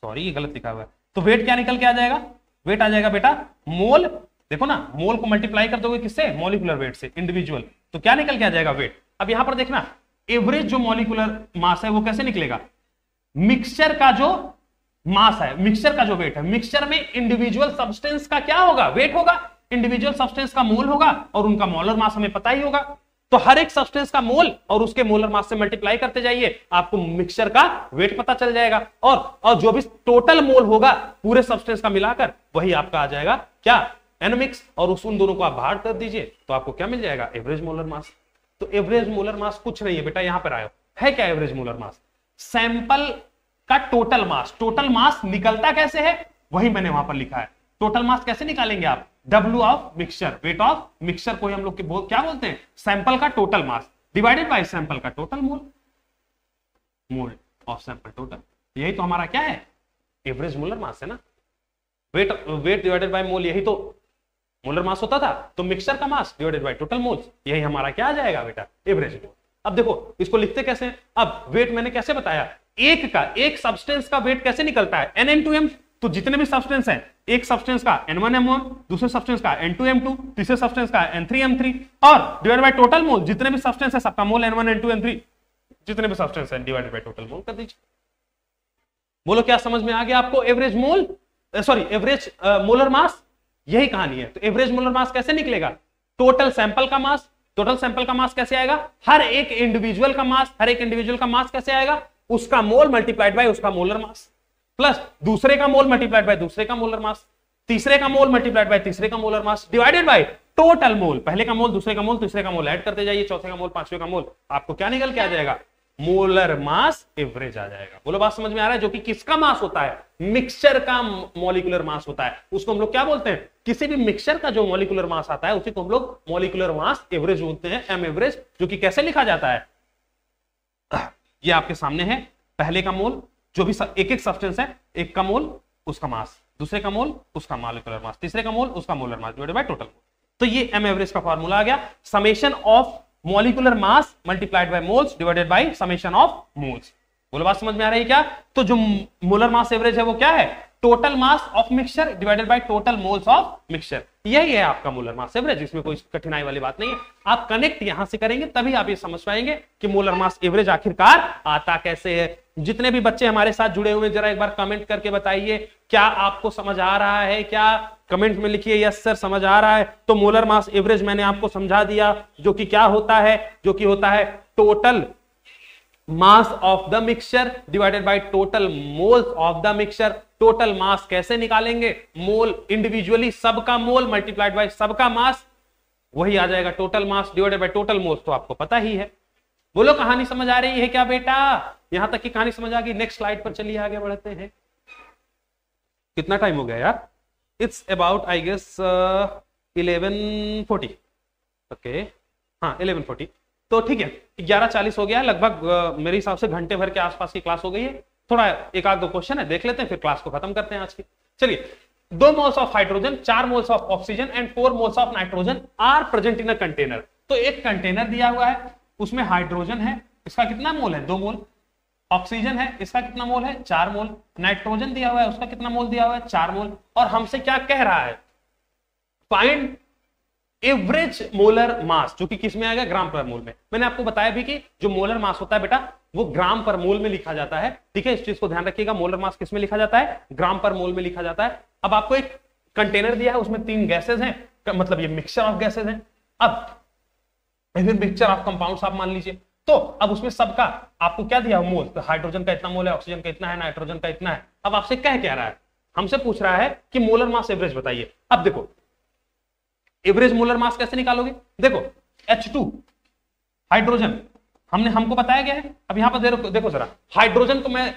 A: सॉरी ये गलत लिखा हुआ है, तो वेट क्या निकल के आ जाएगा, वेट आ जाएगा बेटा मोल, देखो ना, मोल को मल्टीप्लाई कर दोगे किससे, मॉलिक्यूलर वेट से, इंडिविजुअल, तो क्या निकल के आ जाएगा, वेट। अब यहां पर देखना, एवरेज जो मॉलिक्यूलर मास है वो कैसे निकलेगा, मिक्सचर का जो मास है, मिक्सचर का जो वेट है, मिक्सचर में इंडिविजुअल सब्सटेंस का क्या होगा, वेट होगा, इंडिविजुअल सब्सटेंस का मोल होगा और उनका मोलर मास हमें पता ही होगा। तो हर एक सब्सटेंस का मोल और उसके मोलर मास से मल्टीप्लाई करते जाइए, आपको मिक्सचर का वेट पता चल जाएगा, और जो भी टोटल मोल होगा पूरे सब्सटेंस का मिलाकर वही आपका आ जाएगा क्या, एन मिक्स, और उन दोनों को आप भाग कर दीजिए तो आपको क्या मिल जाएगा, एवरेज मोलर मास। तो एवरेज मोलर मास कुछ नहीं है बेटा, यहां पर आयो है क्या, एवरेज मोलर मास सैंपल का टोटल मास, टोटल मास निकलता कैसे है वही मैंने वहां पर लिखा है। टोटल मास कैसे निकालेंगे आप, W of mixture, weight of mixture को हम लोग क्या बोलते हैं, सैंपल का total mass divided by sample का total mole, mole of sample total, यही तो हमारा क्या है, एवरेज मोलर मास है ना। वेट डिवाइडेड बाय मोल, यही तो मोलर मास होता था, तो मिक्सचर का mass divided by total moles, यही हमारा क्या आ जाएगा बेटा, एवरेज मोल। अब देखो इसको लिखते कैसे हैं, अब वेट मैंने कैसे बताया, एक सब्सटेंस का वेट कैसे निकलता है, N/2M, तो जितने भी सब्सटेंस हैं, एक सब्सटेंस का N1M1, दूसरे सब्सटेंस का N2M2, तीसरे सब्सटेंस का N3M3, और डिवाइड बाय टोटल मोल, जितने भी सब्सटेंस है सबका मोल N1 N2 N3, जितने भी सब्सटेंस है डिवाइडेड बाय टोटल मोल कर दीजिए। बोलो क्या समझ में आ गया आपको, एवरेज मोल, सॉरी एवरेज मोलर मास, यही कहानी है। तो एवरेज मोलर मास कैसे निकलेगा, टोटल सैंपल का मास, टोटल सैंपल का मास कैसे आएगा, हर एक इंडिविजुअल का मास, हर एक इंडिविजुअल का मास कैसे आएगा, उसका मोल मल्टीप्लाइड बाय उसका मोलर मास, प्लस दूसरे का मोल मल्टीप्लाइड बाय दूसरे का मोलर मास, तीसरे का मोल मल्टीप्लाइड बाय तीसरे का molar mass, divided by total मोल, पहले का मोल दूसरे का मोल तीसरे का मोल ऐड करते जाइए, चौथे का मोल पांचवे का मोल, आपको क्या निकल के आ जाएगा, मोलर मास एवरेज आ जाएगा। बोलो बात समझ में आ रहा है, जो कि किसका मास होता है, मिक्सचर का मॉलिक्यूलर मास होता है, उसको हम लोग क्या बोलते हैं, किसी भी मिक्सचर का जो मॉलिक्यूलर मास आता है उसी को हम लोग मॉलिक्यूलर मास एवरेज बोलते हैं, एम एवरेज, जो कि कैसे लिखा जाता है, ये आपके सामने है, पहले का मोल, जो भी एक एक सब्सटेंस है, एक का मोल उसका मास, दूसरे का मोल उसका मॉलिक्यूलर मास, तीसरे का मोल उसका molar mass divided by total मोल। तो ये एम एवरेज का फार्मूला आ गया, summation of molecular mass multiplied bye moles divided by summation of moles. बोलो बात समझ में आ रही है क्या, तो जो मोलर मास एवरेज है वो क्या है, total mass of mixture divided by total moles of mixture, यही है आपका मोलर मास एवरेज, इसमें कोई कठिनाई वाली बात नहीं है। आप कनेक्ट यहां से करेंगे तभी आप ये समझ पाएंगे कि मोलर मास एवरेज आखिरकार आता कैसे है। जितने भी बच्चे हमारे साथ जुड़े हुए हैं जरा एक बार कमेंट करके बताइए, क्या आपको समझ आ रहा है, क्या कमेंट में लिखिए यस सर समझ आ रहा है। तो मोलर मास एवरेज मैंने आपको समझा दिया, जो कि क्या होता है, जो कि होता है total mass of the mixture divided by total moles of the mixture. Total mass कैसे निकालेंगे, मोल इंडिविजुअली सबका मोल मल्टीप्लाइड बाय सबका मास, वही आ जाएगा total mass divided by total moles, तो आपको पता ही है। बोलो कहानी समझ आ रही है क्या बेटा? यहां तक की कहानी समझ आ गई? नेक्स्ट स्लाइड पर चलिए, आगे बढ़ते हैं। कितना टाइम हो गया यार? It's about I guess 11:40। Okay, हाँ 11:40। तो ठीक है, 11:40 हो गया लगभग। मेरे हिसाब से घंटे भर के आसपास की क्लास हो गई है। थोड़ा एक आध दो क्वेश्चन है, देख लेते हैं, फिर क्लास को खत्म करते हैं आज की। चलिए, 2 moles of hydrogen, 4 moles of oxygen and 4 moles of nitrogen are present in a container. तो एक कंटेनर दिया हुआ है, उसमें हाइड्रोजन है, इसका कितना मोल है? 2 मोल। ऑक्सीजन है, इसका कितना मोल है? 4 मोल। नाइट्रोजन दिया हुआ है, उसका कितना मोल दिया हुआ है? 4 मोल। और हमसे क्या कह रहा है? फाइंड एवरेज मोलर मास, जो कि किस में आएगा? ग्राम पर मोल में। मैंने आपको बताया भी कि जो मोलर मास होता है बेटा, वो ग्राम पर मोल में लिखा जाता है। ठीक है, इस चीज को ध्यान रखिएगा। मोलर मास किस में लिखा जाता है? ग्राम पर मोल में लिखा जाता है। अब आपको एक कंटेनर दिया है, उसमें 3 गैसेज हैं, मतलब ये मिक्सचर ऑफ गैसेज हैं। अब मिक्सचर ऑफ कंपाउंड्स आप मान लीजिए। तो अब उसमें सबका आपको क्या दिया? मोल। तो हाइड्रोजन का इतना मोल है, ऑक्सीजन का इतना है, नाइट्रोजन का इतना है। अब आपसे कह क्या रहा है? हमसे पूछ रहा है कि मोलर मास एवरेज बताइए। अब देखो, एवरेज मोलर मास कैसे निकालोगे? देखो, H2 हाइड्रोजन हमको बताया गया है। अब यहां पर देखो जरा, हाइड्रोजन को मैं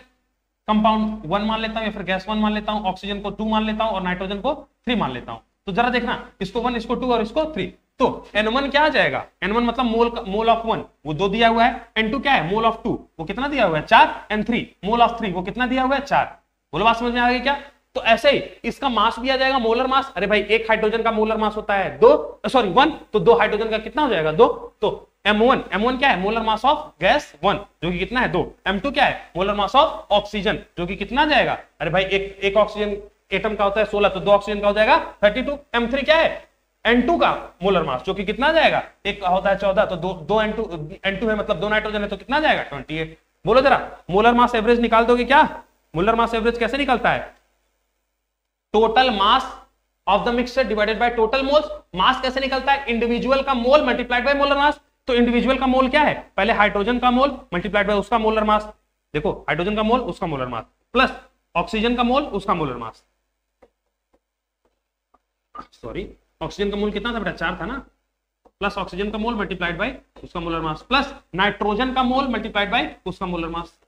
A: कंपाउंड 1 मान लेता हूं या फिर गैस 1 मान लेता हूं, ऑक्सीजन को 2 मान लेता हूं और नाइट्रोजन को 3 मान लेता हूं। तो जरा देखना, इसको 1, इसको 2 और इसको 3। तो N1 क्या आ जाएगा? N1 मतलब मोल ऑफ 1 वो 2 दिया हुआ है। N2 क्या है? मोल ऑफ 2 वो कितना दिया हुआ है? 4। N3 मोल ऑफ 3 वो कितना दिया हुआ है? 4। बोलो बात समझ में आ गई क्या? तो ऐसे ही इसका मास भी आ जाएगा, मोलर मास। अरे भाई, एक हाइड्रोजन का मोलर मास होता है 1, तो 2 हाइड्रोजन का कितना हो जाएगा? 2। तो M1 क्या है? मोलर मास ऑफ गैस 1, जो कि कितना है? 2। M2 क्या है? मोलर मास ऑफ ऑक्सीजन, जो कि कितना जाएगा? अरे भाई, एक ऑक्सीजन एटम का होता है 16, तो 2 ऑक्सीजन का हो जाएगा 32। M3 क्या है? N2 का मोलर मास, जो कि कितना जाएगा? एक होता है 14, तो 2 N2 है, मतलब 2 नाइट्रोजन है, तो कितना जाएगा? 28। बोलो जरा, मोलर मास एवरेज निकाल दोगे क्या? मोलर मास एवरेज कैसे निकलता है? Total mass of the mixture divided by total moles. Mass कैसे निकलता है? इंडिविजुअल का mole multiplied by molar mass. तो इंडिविजुअल का मोल क्या है? पहले हाइड्रोजन का मोल मल्टीप्लाइड बाय उसका मोलर मास। देखो, हाइड्रोजन का मोल उसका मोलर मास प्लस ऑक्सीजन का मोल उसका मोलर मास। सॉरी, ऑक्सीजन का मोल कितना था बेटा? 4 था ना, प्लस ऑक्सीजन का मोल मल्टीप्लाइड बाय उसका मोलर मास प्लस नाइट्रोजन का मोल मल्टीप्लाइड बाय उसका molar mass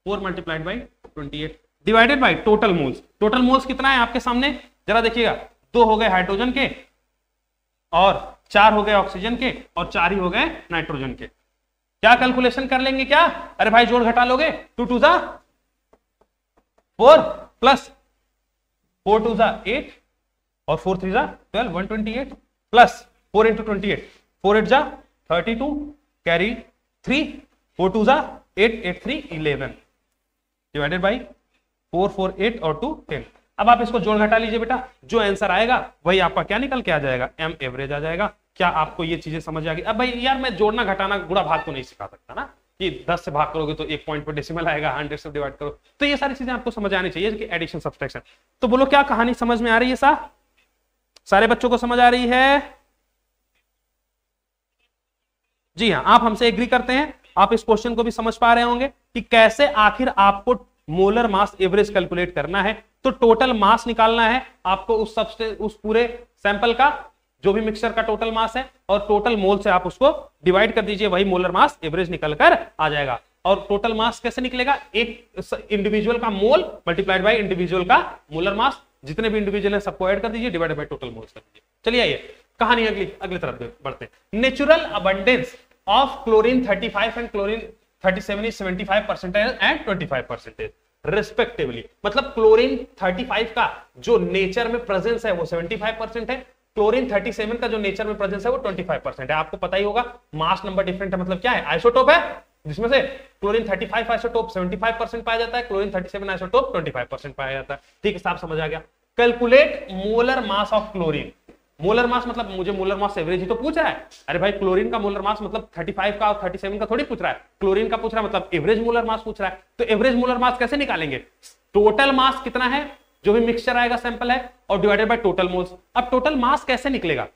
A: 4 multiplied by 28 divided by total moles. Total moles कितना है आपके सामने? जरा देखिएगा, 2 हो गए हाइड्रोजन के और 4 हो गए ऑक्सीजन के और 4 ही हो गए नाइट्रोजन के। क्या कैलकुलेशन कर लेंगे क्या? अरे भाई, जोड़ घटा लोगे। 2 2 जा 4 प्लस 4 2 जा 8 और 4 3 जा 12, 128 प्लस 4 into 28, 4 8 जा 32 कैरी 3, 4 2 जा 8, 8 3 11 डिवाइडेड बाई 4 4 8 और 2 10। अब आप इसको जोड़ घटा लीजिए बेटा, जो आंसर आएगा वही आपका क्या निकल के आ जाएगा? M एवरेज आ जाएगा। क्या आपको ये चीजें समझ आ गई? अब भाई यार, मैं जोड़ना घटाना गुणा भाग तो नहीं सिखा सकता ना, कि 10 से भाग करोगे तो 1 पॉइंट पर डेसिमल आएगा, 100 से डिवाइड करो, तो ये सारी चीजें आपको समझ आनी चाहिए कि एडिशन सब्सट्रैक्शन। तो बोलो, क्या कहानी समझ में आ रही है? सारे बच्चों को समझ आ रही है? जी हाँ, आप हमसे एग्री करते हैं? आप इस क्वेश्चन को भी समझ पा रहे होंगे कि कैसे आखिर आपको मोलर मास एवरेज कैलकुलेट करना है। तो टोटल मास निकालना है आपको उस पूरे सैंपल का, जो भी मिक्सचर का टोटल मास है, और टोटल मोल से आप उसको डिवाइड कर दीजिए, वही मोलर मास एवरेज निकल कर आ जाएगा। और टोटल मास कैसे निकलेगा? एक इंडिविजुअल का मोल मल्टीप्लाइड बाय इंडिविजुअल का मोलर मास। जितने भी इंडिविजुअल है सबको ऐड कर दीजिए, डिवाइडेड बाय टोटल मोल्स कर दीजिए। चलिए आइए कहानी अगली तरफ बढ़ते हैं। Natural abundance of chlorine 35 and chlorine 37 is 75% and 25% respectively. मतलब क्लोरीन 35 का जो नेचर में प्रेजेंस है वो 75% है, क्लोरीन 37 का जो नेचर में प्रेजेंस है वो 25% है। आपको पता ही होगा, मास नंबर डिफरेंट है, मतलब क्या है? आइसोटोप है, जिसमें से क्लोरीन 35 आइसोटोप 75% पाया जाता है, क्लोरीन 37 आइसोटोप 25% पाया जाता है। ठीक है साहब, समझ आ गया। Calculate molar mass of chlorine. Molar mass मतलब मुझे मोलर मास एवरेज ही तो पूछ रहा है। अरे भाई, क्लोरीन का मोलर मास मतलब 35 का और 37 का थोड़ी पूछ रहा है, क्लोरीन का पूछ रहा है, मतलब एवरेज मोलर मास पूछ रहा है। तो एवरेज मोलर मास कैसे निकालेंगे? टोटल मास कितना है जो भी मिक्सचर आएगा सैंपल है, और डिवाइडेड बाय टोटल मोल्स। अब टोटल मास कैसे निकलेगा?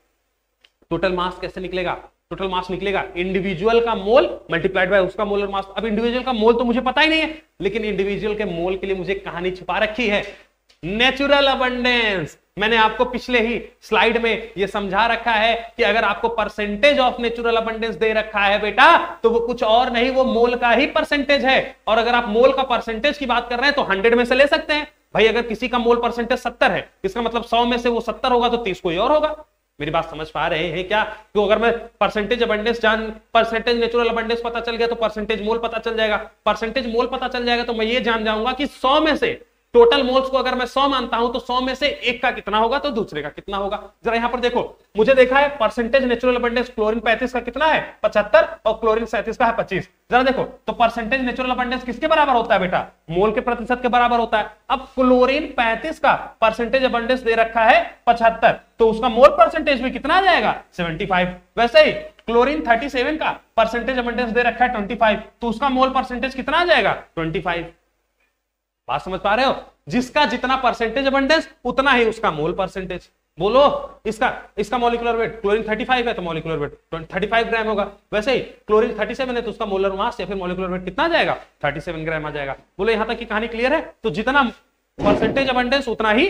A: टोटल मास कैसे निकलेगा? टोटल मास निकलेगा इंडिविजुअल का मोल मल्टीप्लाइड बाय उसका मोलर मास। अब इंडिविजुअल का मोल तो मुझे पता ही नहीं है, लेकिन इंडिविजुअल के मोल के लिए मुझे कहानी छुपा रखी है। Natural abundance. मैंने आपको पिछले ही स्लाइड में यह समझा रखा है कि अगर आपको परसेंटेज ऑफ नेचुरल अबंडेंस दे रखा है बेटा, तो वो कुछ और नहीं, वो मोल का ही परसेंटेज है। और अगर आप मोल का परसेंटेज की बात कर रहे हैं तो 100 में से ले सकते हैं भाई। अगर किसी का मोल परसेंटेज 70 है, इसका मतलब 100 में से वो 70 होगा तो 30 कोई और होगा। मेरी बात समझ पा रहे हैं क्या? तो अगर मैं परसेंटेज नेचुरल अबंडेंस पता चल गया तो परसेंटेज मोल पता चल जाएगा। परसेंटेज मोल पता चल जाएगा तो मैं ये जान जाऊंगा कि 100 में से टोटल मोल्स को अगर मैं 100 मानता हूं तो 100 में से एक का कितना होगा तो दूसरे का कितना होगा। जरा यहां पर देखो, मुझे देखा है परसेंटेज नेचुरल अबंडेंस क्लोरीन 35 का कितना है 75 और क्लोरीन 37 का है 25। जरा देखो तो परसेंटेज नेचुरल अबंडेंस किसके बराबर होता है बेटा? मोल के प्रतिशत के बराबर होता है। अब क्लोरीन 35 का परसेंटेज अबंडेंस दे रखा है 75, तो उसका मोल परसेंटेज में कितना आ जाएगा 75। वैसे ही क्लोरीन 37 का परसेंटेज अबंडेंस दे रखा है 25, तो उसका मोल परसेंटेज कितना आ जाएगा 25। बात समझ पा रहे हो? जिसका जितना परसेंटेज अबंडेंस उतना ही उसका मोल परसेंटेज। बोलो, इसका मॉलिक्यूलर वेट क्लोरीन 35 है तो मॉलिक्यूलर वेट 35 ग्राम होगा। वैसे ही क्लोरीन 37 है तो उसका मोलर मास या फिर मॉलिक्यूलर वेट कितना आ जाएगा 37 ग्राम आ जाएगा। बोलो यहां तक की कहानी क्लियर है? तो जितना परसेंटेज अबंडेंस उतना ही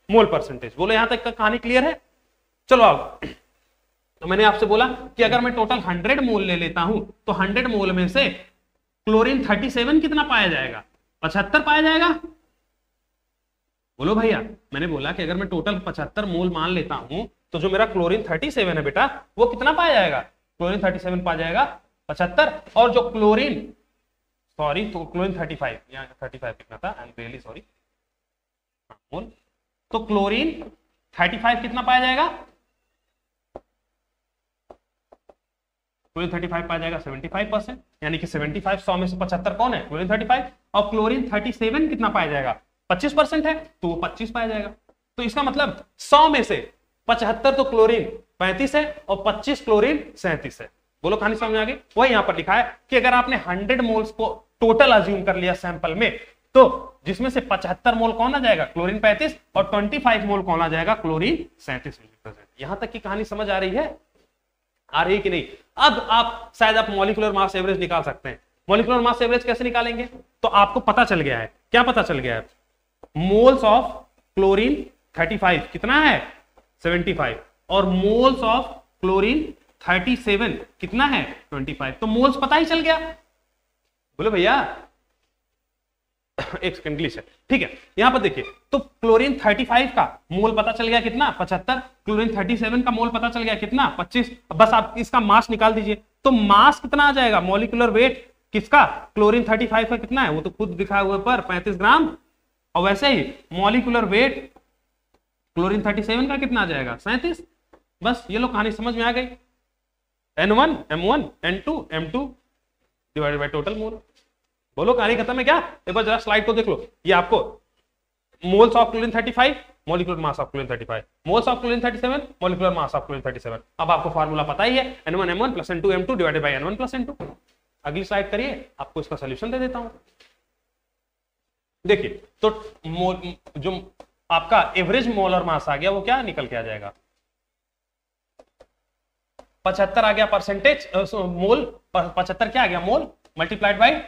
A: मोल परसेंटेज। बोलो यहां तक का कहानी क्लियर है? चलो अब, तो मैंने आपसे बोला कि अगर मैं टोटल 100 मोल ले लेता हूं तो 100 मोल में से क्लोरीन 37 कितना पाया जाएगा? 75 पाया जाएगा। बोलो भैया, मैंने बोला कि अगर मैं टोटल 75 मोल मान लेता हूं तो जो मेरा क्लोरीन 37 है बेटा वो कितना पाया जाएगा? क्लोरीन 37 पाया जाएगा 75। और जो क्लोरीन तो क्लोरीन 35, यहाँ 35 कितना था, आई एम रियली सॉरी, मोल। तो क्लोरीन 35 कितना पाया जाएगा? क्लोरीन 35 पाया जाएगा 75%, यानी कि 75 100 में से 75 कौन है? क्लोरीन 35। और क्लोरीन 37 कितना पाया जाएगा? 25% है, तो वो 25 पाया जाएगा। तो इसका मतलब 100 में से 75 तो क्लोरीन 35 है और 25 क्लोरीन 37 है। बोलो कहानी समझ में आ गई? वही यहां पर लिखा है कि अगर आपने 100 मोल्स को टोटल अज्यूम कर लिया सैंपल में, तो जिसमें से 75 मोल कौन आ जाएगा? क्लोरीन 35, और 25 मोल कौन आ जाएगा? क्लोरीन 37। यहां तक की कहानी समझ आ रही है? आ रही कि नहीं? अब आप शायद आप मॉलिक्यूलर मास एवरेज निकाल सकते हैं। मॉलिक्यूलर मास एवरेज कैसे निकालेंगे? तो आपको पता चल गया है, क्या पता चल गया है? मोल्स ऑफ क्लोरीन 35 कितना है? 75। और मोल्स ऑफ क्लोरीन 37 कितना है? 25। तो मोल्स पता ही चल गया। बोलो भैया, एक सेकंड इंग्लिश है, ठीक है। यहां पर देखिए, तो क्लोरीन 35 का मोल पता चल गया कितना? 75। क्लोरीन 37 का मोल पता चल गया कितना? 25। बस आप इसका मास निकाल दीजिए, तो मास कितना आ जाएगा? मॉलिक्यूलर वेट किसका? क्लोरीन 35 का कितना है? वो तो खुद दिखा हुआ पर 35 ग्राम। और वैसे ही मॉलिक्यूलर वेट क्लोरीन 37 का कितना आ जाएगा? 37। बस ये लो कहानी समझ में आ गई। N1 M1 N2 M2 divided by total मोल। बोलो कहानी खत्म है क्या? एक बार जरा स्लाइड को देख लो। ये आपको moles of chlorine 35, molecular mass of chlorine 35, moles of chlorine 37, molecular mass of chlorine 37। अब आपको फार्मूला पता ही है, N1 M1 plus N2 M2 divided by N1 plus N2। अगली स्लाइड करिए, आपको इसका सोल्यूशन दे देता हूं। देखिए, तो जो आपका एवरेज मोलर मास आ गया वो क्या निकल के आ जाएगा? 75 आ गया परसेंटेज मोल, 75 क्या आ गया? मोल मल्टीप्लाइड बाय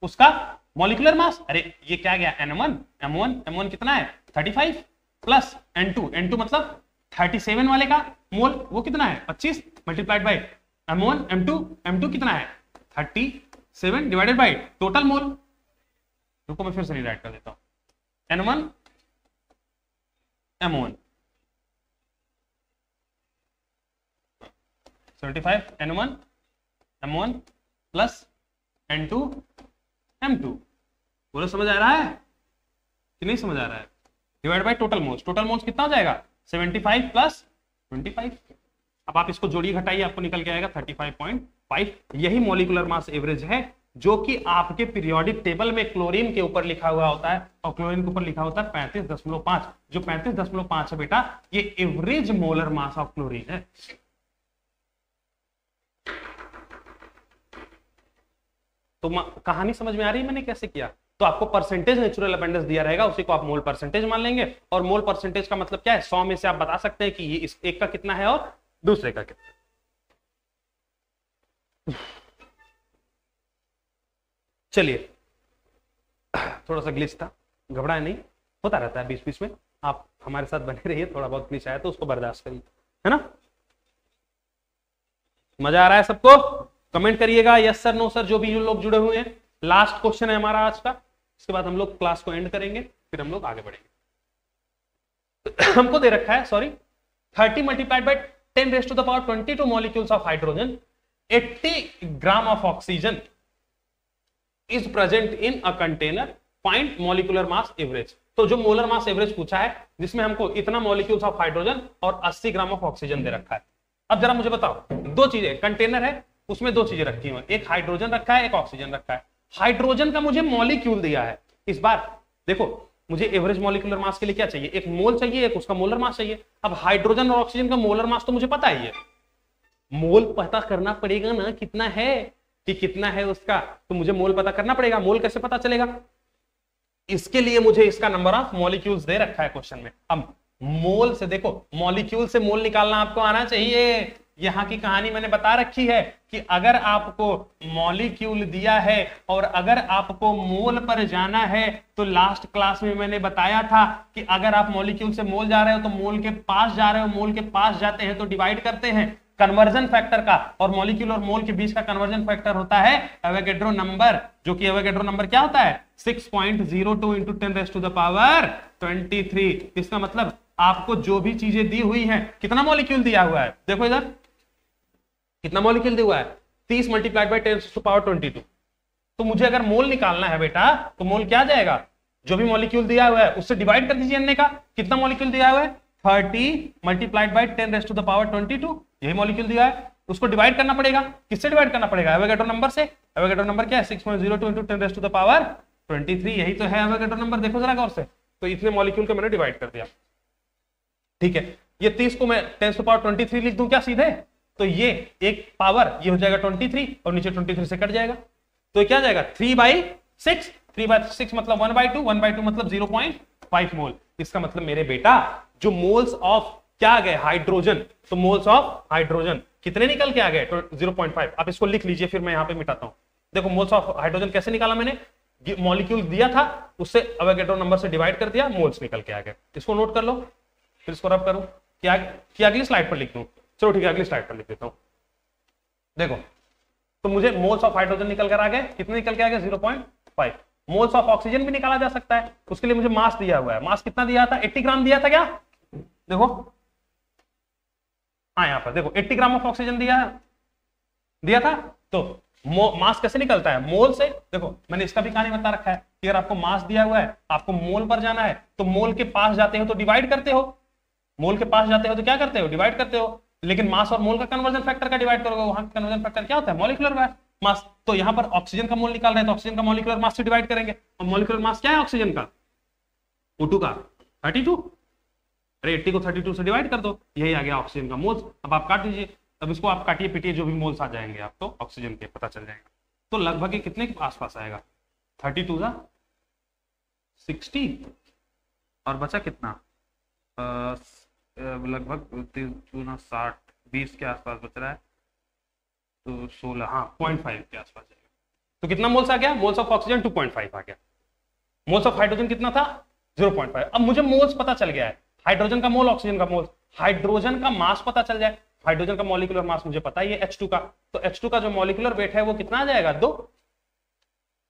A: उसका मॉलिक्यूलर मास। अरे ये क्या गया? M1 कितना है? 35 प्लस N2 मतलब 37 वाले का मोल, वो कितना है? 25 मल्टीप्लाइड बाय M1 M2 कितना है? 37 डिवाइडेड बाय टोटल मोल। रुको मैं फिर से रिराइट कर देता हूं। N1 M1 75 N1 M1 plus N2 M2। बोलो समझ आ रहा है कि नहीं समझ आ रहा है? Divide by total moles. Total moles कितना हो जाएगा? 75 प्लस 25। अब आप इसको जोड़िए घटाइए, आपको निकल के आएगा 35.5। यही मॉलिक्यूलर मास एवरेज है जो कि आपके पीरियोडिक टेबल में क्लोरीन के ऊपर लिखा हुआ होता है, और क्लोरीन के ऊपर लिखा होता है 35.5। जो 35.5 है बेटा, ये average molar mass of chlorine है। तो कहानी समझ में आ रही है मैंने कैसे किया? तो आपको परसेंटेज नेचुरल अबंडेंस दिया रहेगा, उसी को आप मोल परसेंटेज मान लेंगे। और मोल परसेंटेज का मतलब क्या है? 100 में से आप बता सकते हैं कि ये इस एक का कितना है और दूसरे का कितना। चलिए, थोड़ा सा ग्लिच था, घबराए नहीं। होता रहता है बीच बीच में, आप हमारे साथ बने रहिए, थोड़ा बहुत ग्लिच आया तो उसको बर्दाश्त करिए, है ना। मजा आ रहा है सबको? कमेंट करिएगा यस सर नो सर, जो भी लोग जुड़े हुए हैं। लास्ट क्वेश्चन है हमारा आज का, इसके बाद हम लोग क्लास को एंड करेंगे, फिर हम लोग आगे बढ़ेंगे। हमको दे रखा है, sorry, 30 multiplied by 10 raise to the power 22 molecules of hydrogen, 80 gram of oxygen is present in a container, find molecular mass average. तो जो मोलर मास एवरेज पूछा है, जिसमें हमको इतना मॉलिक्यूल्स ऑफ हाइड्रोजन और 80 ग्राम ऑफ ऑक्सीजन दे रखा है। अब जरा मुझे बताओ, दो चीजें, कंटेनर है उसमें दो चीजें रखी हुई, एक हाइड्रोजन रखा है, एक ऑक्सीजन रखा है। हाइड्रोजन का मुझे मॉलिक्यूल दिया है। इस बार देखो, मुझे एवरेज मॉलिक्यूलर मास के लिए क्या चाहिए, एक मोल चाहिए, एक उसका मोलर मास चाहिए। अब हाइड्रोजन और ऑक्सीजन का मोलर मास तो मुझे पता ही है, मोल पता करना पड़ेगा ना, कितना है कि कितना है उसका, तो मुझे मोल पता करना पड़ेगा। मोल कैसे पता चलेगा? इसके लिए मुझे इसका नंबर ऑफ मॉलिक्यूल्स दे रखा है क्वेश्चन में। अब मोल से देखो, मॉलिक्यूल से मोल निकालना आपको आना चाहिए। यहां की कहानी मैंने बता रखी है कि अगर आपको मॉलिक्यूल दिया है और अगर आपको मोल पर जाना है, तो लास्ट क्लास में मैंने बताया था कि अगर आप मॉलिक्यूल से मोल जा रहे हो तो मोल के पास जा रहे हो, मोल के पास जाते हैं तो डिवाइड करते हैं कन्वर्जन फैक्टर का, और मॉलिक्यूल और मोल के बीच का कन्वर्जन फैक्टर होता है एवोगैड्रो नंबर, जो कि एवोगैड्रो नंबर क्या होता है 6.02 into 10 raise to the power 23। इसका मतलब आपको जो भी चीजें दी हुई हैं, कितना मॉलिक्यूल दिया हुआ है, देखो इधर कितना मॉलिक्यूल दिया हुआ है, 30 multiplied by 10 raise to the power 22। तो मुझे अगर मोल निकालना है बेटा, तो मोल क्या जाएगा, जो भी मॉलिक्यूल दिया हुआ है उससे डिवाइड कर दीजिए अन्य का। कितना मॉलिक्यूल दिया हुआ है 30 multiplied by 10 raise to the power 22, यही मॉलिक्यूल दिया है, उसको डिवाइड करना पड़ेगा। किससे डिवाइड करना पड़ेगा? एवोगैड्रो नंबर से। एवोगैड्रो नंबर क्या है 6.02 into 10 raise to the power 23, यही तो है एवोगैड्रो नंबर। देखो जरा गौर से, तो इतने मॉलिक्यूल को मैंने डिवाइड कर दिया, ठीक है। ये 30 को मैं 10 टू पावर 23 लिख दूं क्या सीधे, तो ये एक पावर ये हो जाएगा 23 और नीचे 23 से कट जाएगा, तो ये क्या जाएगा 3/6। 3/6 मतलब 1/2, 1/2 मतलब 0.5 मोल। इसका मतलब मेरे बेटा जो मोल्स ऑफ क्या आ गए हाइड्रोजन, तो मोल्स ऑफ हाइड्रोजन कितने निकल के आ गए 0.5। आप इसको लिख लीजिए, फिर मैं यहां पे मिटाता हूं। देखो मोल्स ऑफ हाइड्रोजन कैसे निकाला मैंने, मॉलिक्यूल दिया था उससे एवोगैड्रो नंबर से डिवाइड कर दिया, मोल्स निकल के आ गए। इसको नोट कर लो, फिर इसको रब करूं क्या अगली स्लाइड पर लिख दूं, चलो ठीक है अगली स्लाइड पर लिख देता हूं। देखो तो मुझे मोल्स ऑफ हाइड्रोजन निकल कर आ गए, कितने निकल के आ गए 0.5। मोल्स ऑफ ऑक्सीजन भी निकाला जा सकता है, उसके लिए मुझे मास दिया हुआ है। मास कितना दिया था 80 ग्राम दिया था क्या, देखो हाँ यहां पर देखो 80 ग्राम ऑफ ऑक्सीजन दिया था। तो मास कैसे निकलता है, मोल से। देखो मैंने इसका भी कहानी बता रखा है कि अगर आपको मास दिया हुआ है, आपको मोल पर जाना है, तो मोल के पास जाते हो तो डिवाइड करते हो, मोल के पास जाते हो तो क्या करते हो डिवाइड करते हो। लेकिन मास और मोल का कन्वर्जन फैक्टर का डिवाइड करोगे, वहां का कन्वर्जन फैक्टर क्या होता है मॉलिक्यूलर मास। तो यहां पर ऑक्सीजन का मोल निकाल रहे हैं तो ऑक्सीजन का मॉलिक्यूलर मास से डिवाइड करेंगे, और मॉलिक्यूलर मास क्या है ऑक्सीजन का O2 का 32। अरे 80 को 32 से डिवाइड कर दो, यही आ गया ऑक्सीजन का मोल्स। अब आप काट दीजिए, अब इसको आप काटिए पीटिए, जो भी मोल्स आ जाएंगे आपको ऑक्सीजन के पता चल जाएगा। तो लगभग ये कितने के आसपास आएगा 32 का 60 और बचा कितना लगभग 60 20 के आसपास बच रहा है, तो 16 हाँ 0.5 के आसपास जाएगा। तो कितना मोल्स आ गया, मोल्स ऑफ ऑक्सीजन 2.5 आ गया, मोल्स ऑफ हाइड्रोजन कितना था 0.5। अब मुझे मोल्स पता चल गया है, हाइड्रोजन का मोल ऑक्सीजन का मोल, हाइड्रोजन का मास पता चल जाए। हाइड्रोजन का मॉलिक्यूलर मास मुझे पता ही है H2 का, तो H2 का जो मॉलिक्यूलर वेट है वो कितना आ जाएगा 2।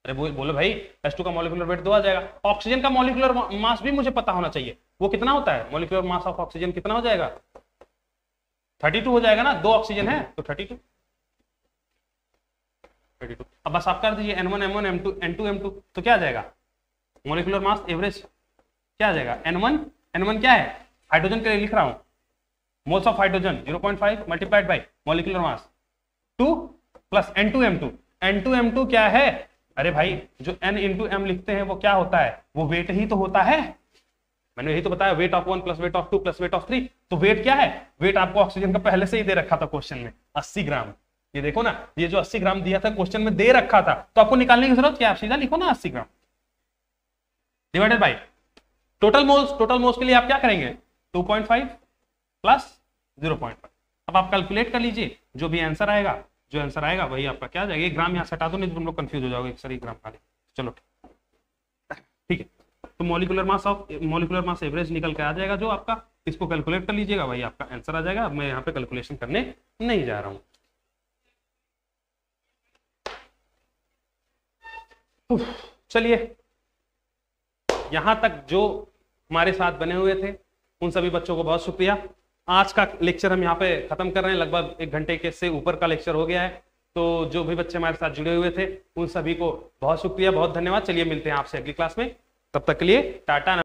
A: अरे बोलो भाई H2 का मॉलिक्यूलर वेट 2 आ जाएगा। ऑक्सीजन का मॉलिक्यूलर मास भी मुझे पता होना चाहिए, वो कितना होता है मॉलिक्यूलर मास ऑफ ऑक्सीजन कितना हो जाएगा 32 हो जाएगा ना, 2 ऑक्सीजन है तो 32। अब बस आप कर दीजिए N1 M1 M2 N2 M2, तो क्या आ जाएगा मॉलिक्यूलर मास एवरेज क्या आ जाएगा N1 क्या है हाइड्रोजन के लिए लिख रहा हूं, moles of hydrogen 0.5 multiplied by molecular mass 2 plus N2 M2। N2 M2 क्या है, अरे भाई जो N इंटू M लिखते हैं वो क्या होता है, वो वेट ही तो होता है। मैंने यही तो बताया, weight of 1 plus weight of 2 plus weight of 3। तो वेट क्या है, वेट आपको ऑक्सीजन का पहले से ही दे रखा था क्वेश्चन में 80 ग्राम। ये देखो ना, ये जो 80 ग्राम दिया था क्वेश्चन में दे रखा था, तो आपको निकालने की जरूरत क्या है, आप सीधा लिखो ना 80 gram divided by total moles के लिए आप क्या करेंगे 2.5 प्लस 0.5। अब आप कैलकुलेट कर लीजिए, जो भी आंसर आएगा वही आपका क्या आ जाएगा। 1 ग्राम यहाँ से हटा दो, नहीं तो तुम लोग कंफ्यूज हो जाओगे, सर 1 ग्राम खाली। चलो ठीक है, तो मॉलिक्यूलर मास एवरेज निकल के आ जाएगा जो आपका, इसको कैलकुलेट कर लीजिएगा, भाई आपका आंसर आ जाएगा। अब मैं यहाँ पे कैलकुलेशन करने नहीं जा रहा हूँ। चलिए, यहां तक जो हमारे साथ बने हुए थे उन सभी बच्चों को बहुत शुक्रिया। आज का लेक्चर हम यहाँ पे खत्म कर रहे हैं, लगभग 1 घंटे के से ऊपर का लेक्चर हो गया है। तो जो भी बच्चे हमारे साथ जुड़े हुए थे उन सभी को बहुत शुक्रिया, बहुत धन्यवाद। चलिए मिलते हैं आपसे अगली क्लास में, तब तक के लिए टाटा।